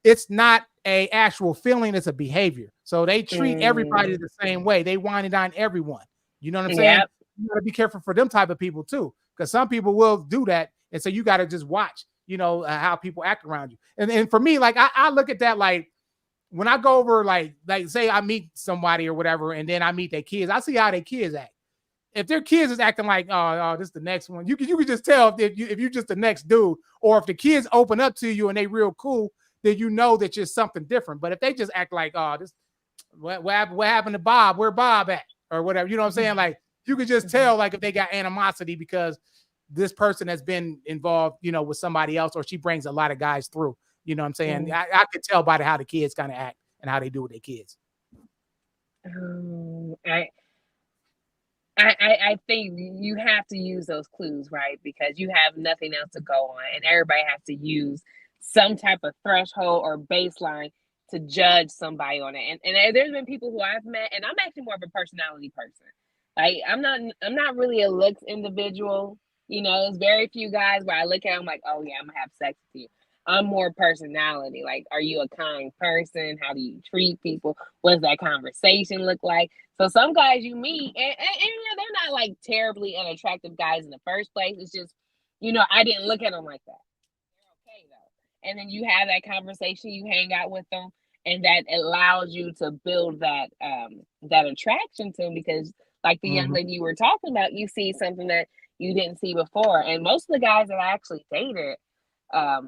it's not a actual feeling, it's a behavior. So they treat everybody the same way. They wine and dine everyone. You know what I'm saying? You got to be careful for them type of people too, because some people will do that. And so you got to just watch, how people act around you. And for me, like I look at that, like when I go over, like say I meet somebody or whatever, and then I meet their kids, I see how their kids act. If their kids is acting like, oh, this is the next one, you can just tell if you're just the next dude, or if the kids open up to you and they real cool, then you know that you're something different. But if they just act like, oh, this, what happened to Bob? Where Bob at? Or whatever, you know what I'm saying? Like you could just tell, like if they got animosity because this person has been involved, with somebody else, or she brings a lot of guys through. You know what I'm saying? I could tell by how the kids kind of act and how they do with their kids. I think you have to use those clues, right? Because you have nothing else to go on, and everybody has to use some type of threshold or baseline to judge somebody on it. And there's been people who I've met, and I'm actually more of a personality person. Like I'm not really a looks individual. There's very few guys where I look at them like, oh yeah, I'm gonna have sex with you. I'm more personality. Like, are you a kind person? How do you treat people? What does that conversation look like? So some guys you meet, and they're not like terribly unattractive guys in the first place. It's just, I didn't look at them like that. They're okay though. And then you have that conversation, you hang out with them, and that allows you to build that attraction to them, because like the young lady you were talking about, you see something that you didn't see before. And most of the guys that I actually dated, I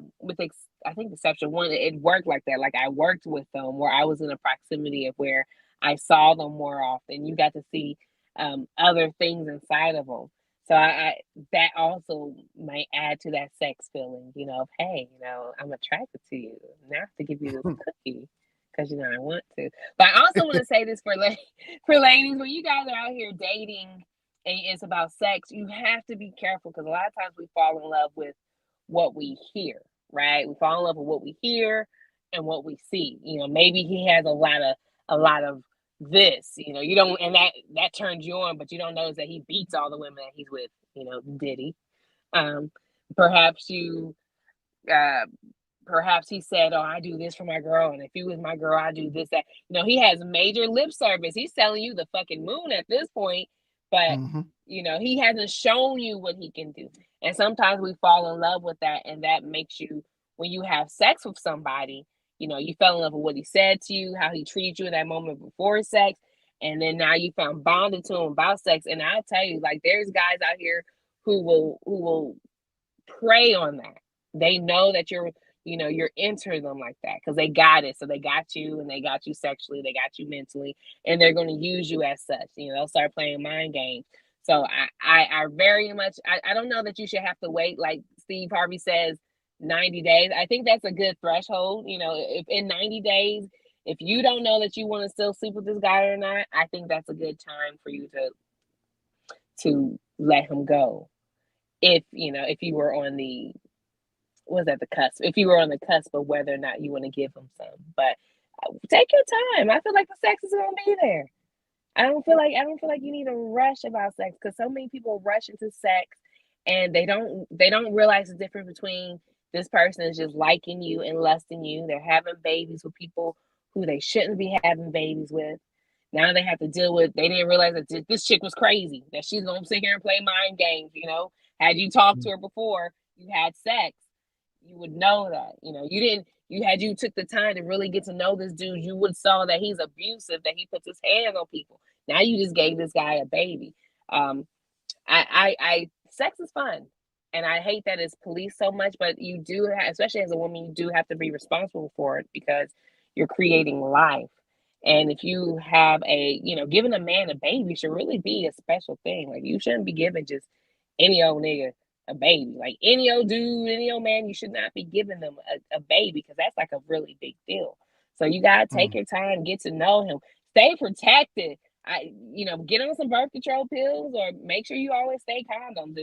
think exception one, it worked like that. Like I worked with them where I was in a proximity of where I saw them more often. You got to see other things inside of them. So I that also might add to that sex feeling, of, hey, I'm attracted to you. Now I have to give you this cookie because I want to. But I also want to say this for ladies, when you guys are out here dating and it's about sex, you have to be careful, because a lot of times we fall in love with what we hear, right? We fall in love with what we hear. and what we see. Maybe he has a lot of this. You don't, and that turns you on, but you don't notice that he beats all the women that he's with. Diddy. Um, perhaps you, uh, perhaps he said, "Oh, I do this for my girl, and if you was my girl, I do this, that." He has major lip service. He's selling you the fucking moon at this point, but Mm-hmm. he hasn't shown you what he can do. And sometimes we fall in love with that, and that makes you, when you have sex with somebody, you fell in love with what he said to you, how he treated you in that moment before sex, and then now you found bonded to him about sex. And I'll tell you, like, there's guys out here who will prey on that. They know that you're into them like that because they got it. So they got you, and they got you sexually, they got you mentally, and they're going to use you as such. They'll start playing mind games. So I very much, I don't know that you should have to wait, like Steve Harvey says, 90 days. I think that's a good threshold. If in 90 days, if you don't know that you want to still sleep with this guy or not, I think that's a good time for you to let him go. If you were on the was at the cusp, if you were on the cusp of whether or not you want to give them some. But take your time. I feel like the sex is gonna be there. I don't feel like you need to rush about sex, because so many people rush into sex and they don't realize the difference between this person is just liking you and lusting you. They're having babies with people who they shouldn't be having babies with. Now they have to deal with, they didn't realize that this chick was crazy, that she's gonna sit here and play mind games. Had you talked to her before you had sex, you would know that. You didn't, you took the time to really get to know this dude, you would saw that he's abusive, that he puts his hand on people. Now you just gave this guy a baby. Sex is fun, and I hate that it's policed so much, but you do have, especially as a woman, you do have to be responsible for it, because you're creating life. And if you have giving a man a baby should really be a special thing. Like, you shouldn't be giving just any old nigga a baby. Like, any old dude, any old man, you should not be giving them a baby, because that's like a really big deal. So you gotta take your time, get to know him, stay protected. Get on some birth control pills, or make sure you always stay condoms.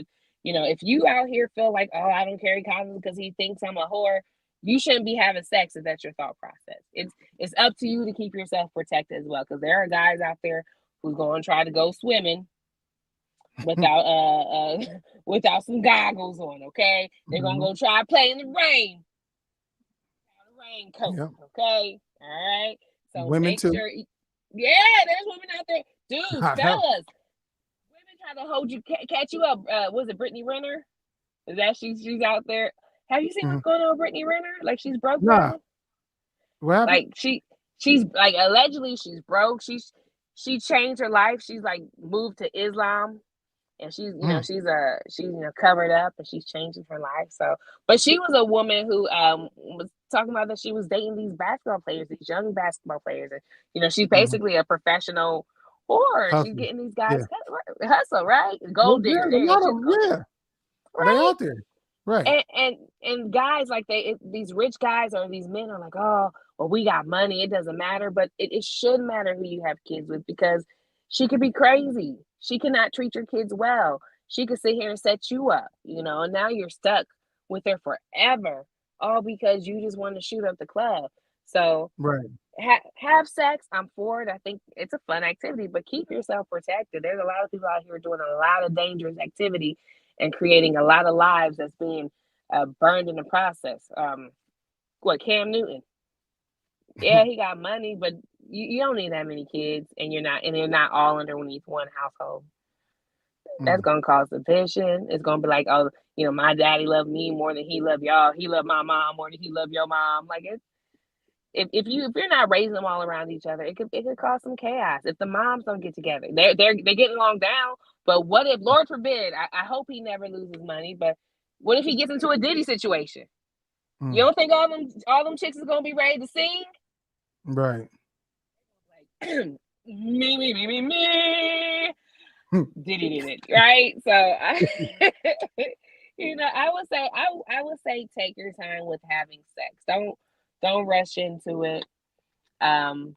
If you out here feel like, oh, I don't carry condoms because he thinks I'm a whore, you shouldn't be having sex if that's your thought process. It's up to you to keep yourself protected as well, because there are guys out there who's going to try to go swimming without without some goggles on. Okay, they're gonna Mm-hmm. go try to play in the rain without a raincoat. Yep. Okay, all right. So Women make too. sure. Yeah, there's women out there, dudes, I know. fellas. Women try to hold you, catch you up. Was it Brittany Renner? Is that she's out there? Have you seen Mhm. what's going on with Brittany Renner? Like, she's broke Nah. now. What happened? Like, she's like, allegedly she's broke. She changed her life. She's like moved to Islam, and Mm. she's covered up, and she's changing her life. So, but she was a woman who was talking about that she was dating these basketball players, these young basketball players, and she's Mhm. basically a professional whore. She's Hustle. getting these guys Yeah. hustle, right? Well, Gold digger. there's a There you go. lot She's of, yeah. They right. out there. Right. And guys, like, these rich guys or these men are like, oh, well, we got money, it doesn't matter. But it should matter who you have kids with, because she could be crazy, she cannot treat your kids well, she could sit here and set you up, and now you're stuck with her forever, all because you just want to shoot up the club. So Right. have sex, I'm for it. I think it's a fun activity, but keep yourself protected. There's a lot of people out here doing a lot of dangerous activity and creating a lot of lives that's being burned in the process. What, Cam Newton? Yeah, he got money, but you don't need that many kids, and they're not all underneath one household. That's Mm. gonna cause division. It's gonna be like, oh, my daddy loved me more than he loved y'all. He loved my mom more than he loved your mom. Like, if you're not raising them all around each other, it could cause some chaos. If the moms don't get together, they're getting along down. But what if, Lord forbid, I hope he never loses money, but what if he gets into a Diddy situation? You Mm. don't think all them chicks is gonna be ready to sing? Right. Like, me. Hmm. Diddy did it, right? So I would say take your time with having sex. Don't rush into it. Um,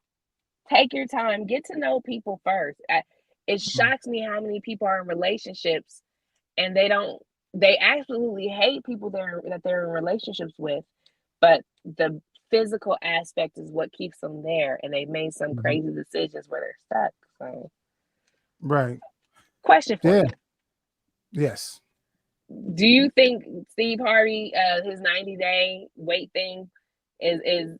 Take your time, get to know people first. It Mm. shocks me how many people are in relationships, and they absolutely hate people that they're in relationships with, but the physical aspect is what keeps them there, and they made some Mhm. crazy decisions where they're stuck. So, Right. question for Yeah. you: Yes. do you think Steve Harvey, his 90-day wait thing, is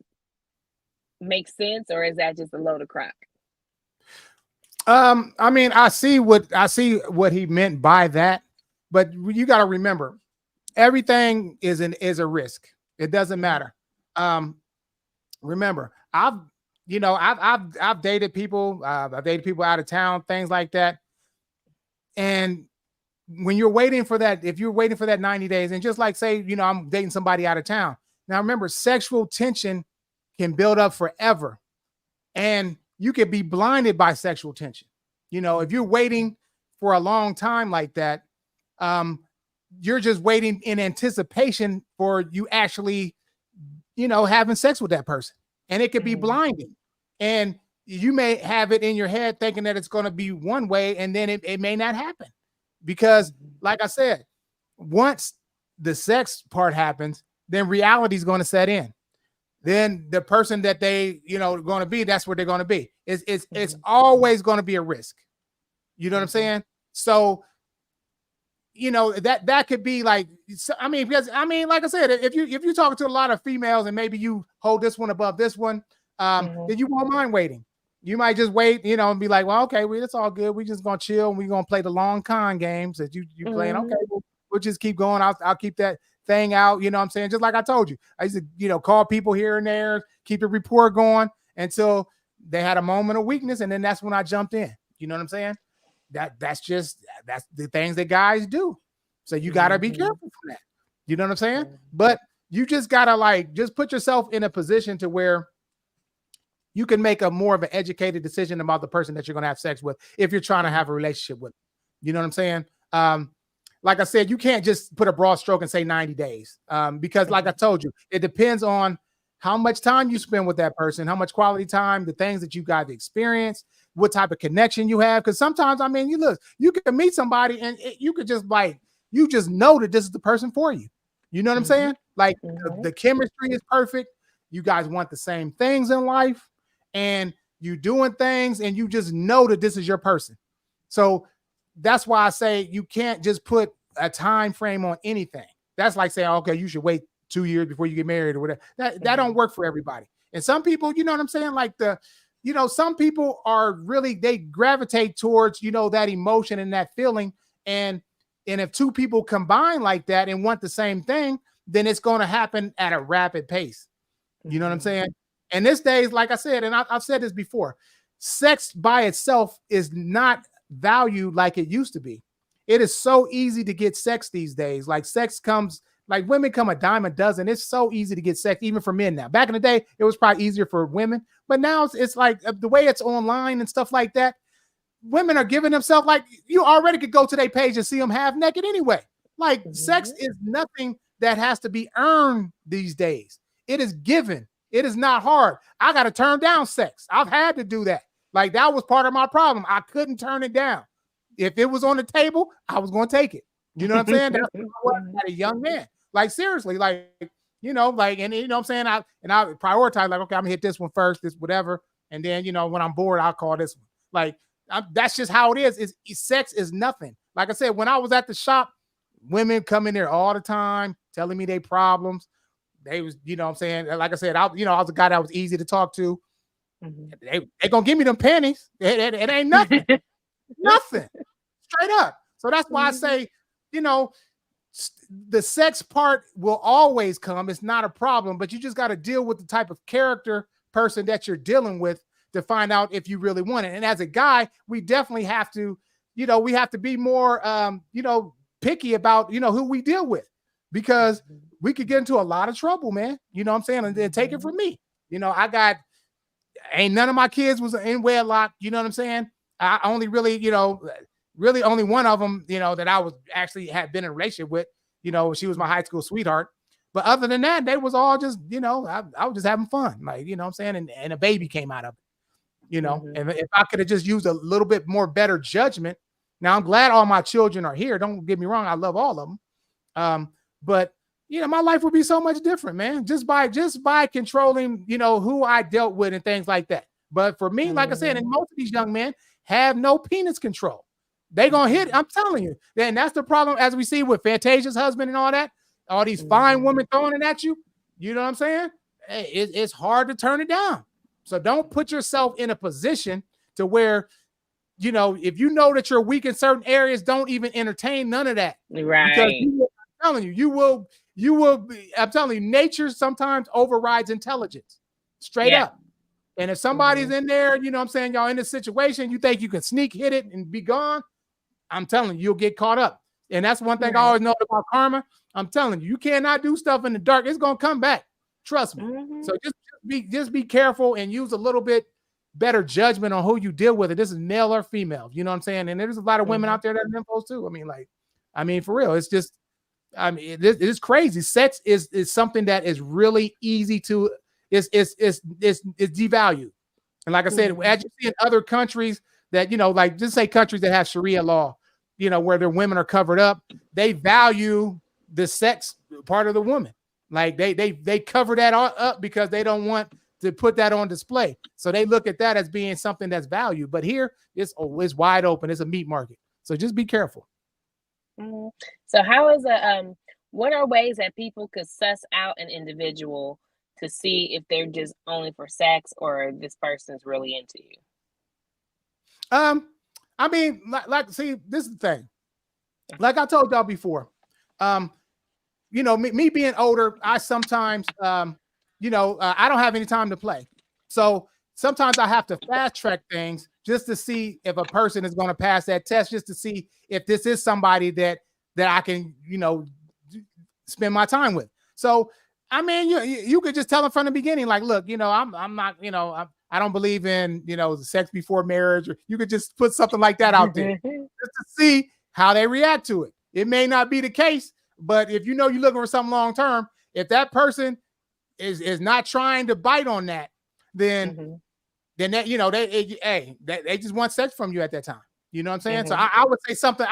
makes sense, or is that just a load of crap? I mean, I see what he meant by that, but you got to remember, everything is a risk. It doesn't Mm-hmm. matter. Um, remember, I've dated people. I've dated people out of town, things like that. And when you're waiting for that, if you're waiting for that 90 days, and just like say, I'm dating somebody out of town. Now remember, sexual tension can build up forever, and you could be blinded by sexual tension. If you're Mm-hmm. waiting for a long time like that, um, you're just waiting in anticipation for you actually, having sex with that person. And it could be Mm-hmm. blinding. And you may have it in your head thinking that it's going to be one way, and then it may not happen. Because, like I said, once the sex part happens, then reality is going to set in. Then the person that they, going to be, that's where they're going to be. It's Mm-hmm. always going to be a risk. You know what I'm Mm-hmm. saying? So, that could be like, I mean, because I mean, like I said, if you talking to a lot of females and maybe you hold this one above this one, Mm-hmm. then you won't mind waiting. You might just wait, and be like, well, okay, it's all good. We just gonna chill and we're gonna play the long con games that you playing. Okay, Mm-hmm. we'll just keep going. I'll keep that thing out. You know what I'm saying? Just like I told you, I used to, call people here and there, keep the report going until they had a moment of weakness, and then that's when I jumped in. You know what I'm saying? That's the things that guys do. So you gotta be Mm-hmm. careful from that. You know what I'm saying? Mm-hmm. But you just gotta just put yourself in a position to where you can make a more of an educated decision about the person that you're gonna have sex with if you're trying to have a relationship with. You know what I'm saying? Like I said, you can't just put a broad stroke and say 90 days. Because like I Mm-hmm. told you, it depends on how much time you spend with that person, how much quality time, the things that you got to experience, what type of connection you have. Because sometimes, I mean, you can meet somebody and you could just you just know that this is the person for you. You know what I'm Mm-hmm. saying? Like Mm-hmm. the chemistry is perfect. You guys want the same things in life, and you doing things, and you just know that this is your person. So that's why I say you can't just put a time frame on anything. That's like saying, okay, you should wait 2 years before you get married or whatever. That Mm-hmm. don't work for everybody. And some people, you know what I'm saying? Like some people are really, they gravitate towards, that emotion and that feeling. And if two people combine like that and want the same thing, then it's going to happen at a rapid pace. You know what I'm Mm-hmm. saying? And this days, like I said, and I've said this before, sex by itself is not valued like it used to be. It is so easy to get sex these days. Like sex comes, like women come a dime a dozen. It's so easy to get sex, even for men now. Back in the day, it was probably easier for women, but now it's like the way it's online and stuff like that. Women are giving themselves, like, you already could go to their page and see them half naked anyway. Like sex Mm-hmm. is nothing that has to be earned these days. It is given. It is not hard. I got to turn down sex. I've had to do that. Like that was part of my problem. I couldn't turn it down. If it was on the table, I was going to take it. You know what I'm saying? That's what I was at a young man. Like seriously, like, and you know what I'm saying? I prioritize, like, okay, I'm gonna hit this one first, this whatever. And then, when I'm bored, I'll call this one. Like, that's just how it is. Sex is nothing. Like I said, when I was at the shop, women come in there all the time telling me their problems. They was, what I'm saying? Like I said, I was a guy that was easy to talk to. Mm-hmm. They gonna give me them pennies. It ain't nothing. Nothing. Straight up. So that's why I say, you know, the sex part will always come. It's not a problem, but you just got to deal with the type of character person that you're dealing with to find out if you really want it. And as a guy, we definitely have to, we have to be more, picky about, who we deal with, because we could get into a lot of trouble, man. You know what I'm saying? And then take it from me. I got, ain't none of my kids was in wedlock. You know what I'm saying? I only really, really only one of them, that I was actually had been in a relationship with, she was my high school sweetheart. But other than that, they was all just, I was just having fun. Like, you know what I'm saying? And a baby came out of it, Mm-hmm. and if I could have just used a little bit more better judgment. Now I'm glad all my children are here. Don't get me wrong. I love all of them. But my life would be so much different, man. Just by controlling, who I dealt with and things like that. But for me, like I said, and most of these young men have no penis control. They gonna hit. I'm telling you. Then that's the problem, as we see with Fantasia's husband and all that. All these fine women throwing it at you. You know what I'm saying? Hey, it's hard to turn it down. So don't put yourself in a position to where, if you know that you're weak in certain areas, don't even entertain none of that. Right. Because I'm telling you, you will be, I'm telling you, nature sometimes overrides intelligence. Straight up. And if somebody's in there, you know what I'm saying, y'all in this situation, you think you can sneak hit it and be gone, I'm telling you, you'll get caught up. And that's one thing I always know about karma. I'm telling you, you cannot do stuff in the dark. It's going to come back. Trust me. So just be careful and use a little bit better judgment on who you deal with. This is male or female. You know what I'm saying? And there's a lot of women out there that are nymphos too. I mean, for real, it's just, it is crazy. Sex is something that is really easy to, it's devalued. And like I said, as you see in other countries that, like just say countries that have Sharia law, where their women are covered up, they value the sex part of the woman. Like they cover that all up because they don't want to put that on display. So they look at that as being something that's valued. But here it's wide open. It's a meat market. So just be careful. So what are ways that people could suss out an individual to see if they're just only for sex or this person's really into you? I mean, see, this is the thing. Like I told y'all before, me being older, I sometimes, I don't have any time to play. So sometimes I have to fast track things just to see if a person is going to pass that test, just to see if this is somebody that I can, spend my time with. So, I mean, you could just tell them from the beginning, like, look, I'm not, I don't believe in, sex before marriage. Or you could just put something like that out there just to see how they react to it. It may not be the case, but if you're looking for something long term, if that person is not trying to bite on that, then they just want sex from you at that time. You know what I'm saying? So I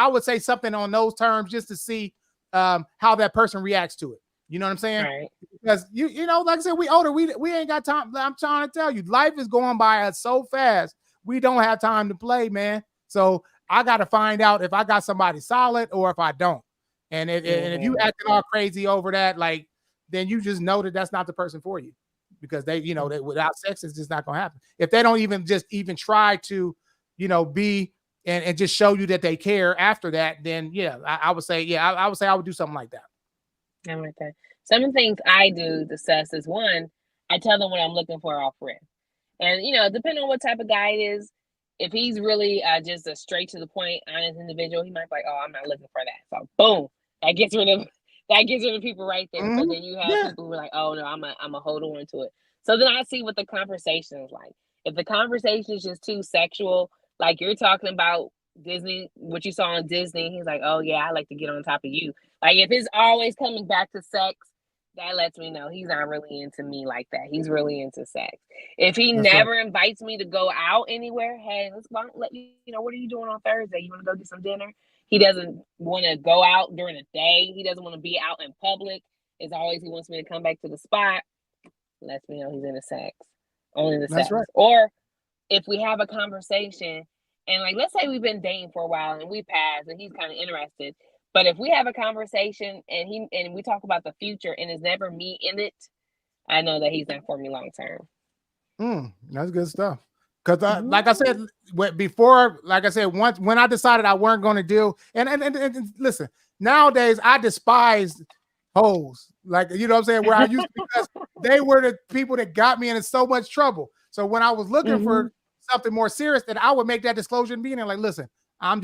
would say something on those terms just to see how that person reacts to it. You know what I'm saying? Right. Because like I said, we older, we ain't got time. I'm trying to tell you, life is going by us so fast. We don't have time to play, man. So I got to find out if I got somebody solid or if I don't. And if you acting all crazy over that, like, then you just know that that's not the person for you, because they without sex, it's just not going to happen. If they don't even try to, be and just show you that they care after that, then I would say, I would do something like that. I like that. Some of the things I do to suss is, one, I tell them what I'm looking for off rip. And, depending on what type of guy it is, if he's really just a straight to the point, honest individual, he might be like, oh, I'm not looking for that. So boom, that gets rid of people right there. But then you have people who are like, oh no, I'm a hold on to it. So then I see what the conversation is like. If the conversation is just too sexual, like you're talking about Disney, what you saw on Disney, he's like, oh yeah, I like to get on top of you. Like if it's always coming back to sex, that lets me know he's not really into me like that. He's really into sex. If he never invites me to go out anywhere, hey, let's go, let me, what are you doing on Thursday? You want to go get some dinner? He doesn't want to go out during the day. He doesn't want to be out in public. It's always he wants me to come back to the spot. Lets me know he's into sex. Only the sex. Right. Or if we have a conversation and like, let's say we've been dating for a while and we pass and he's kind of interested. But if we have a conversation and we talk about the future and it's never me in it, I know that he's not for me long term. That's good stuff. Because like I said before, once when I decided I weren't going to do, and listen, nowadays I despise hoes. Like, you know what I'm saying? Where I used to, because they were the people that got me into so much trouble. So when I was looking for something more serious, that I would make that disclosure and be in there like, listen, I'm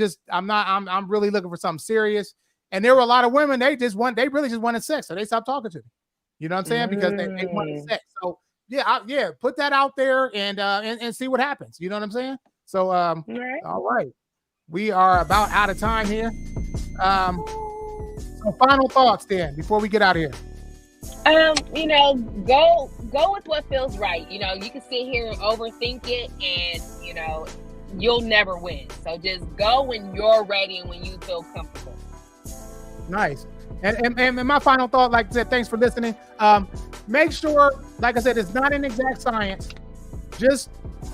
really looking for something serious. And there were a lot of women, they really just wanted sex. So they stopped talking to me. You know what I'm saying? Because they wanted sex. So put that out there and see what happens. You know what I'm saying? So, all right. We are about out of time here. So final thoughts then, before we get out of here. Go with what feels right. You can sit here and overthink it and, you'll never win. So just go when you're ready and when you feel comfortable. Nice. And my final thought, like I said, thanks for listening. Make sure, like I said, it's not an exact science. Just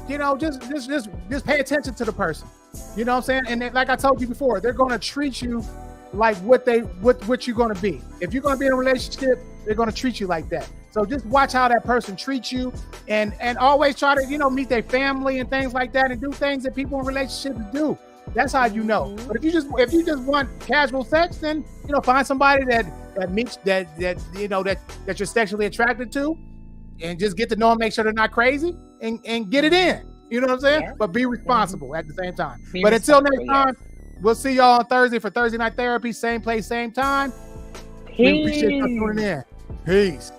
pay attention to the person. You know what I'm saying? And then, like I told you before, they're going to treat you like what you're going to be. If you're going to be in a relationship, they're going to treat you like that. So just watch how that person treats you, and always try to, meet their family and things like that, and do things that people in relationships do. That's how you know. But if you just want casual sex, then find somebody that meets that you're sexually attracted to, and just get to know them, make sure they're not crazy, and get it in. You know what I'm saying? Yeah. But be responsible at the same time. But until next time, we'll see y'all on Thursday for Thursday Night Therapy. Same place, same time. Peace. We appreciate you tuning in. Peace.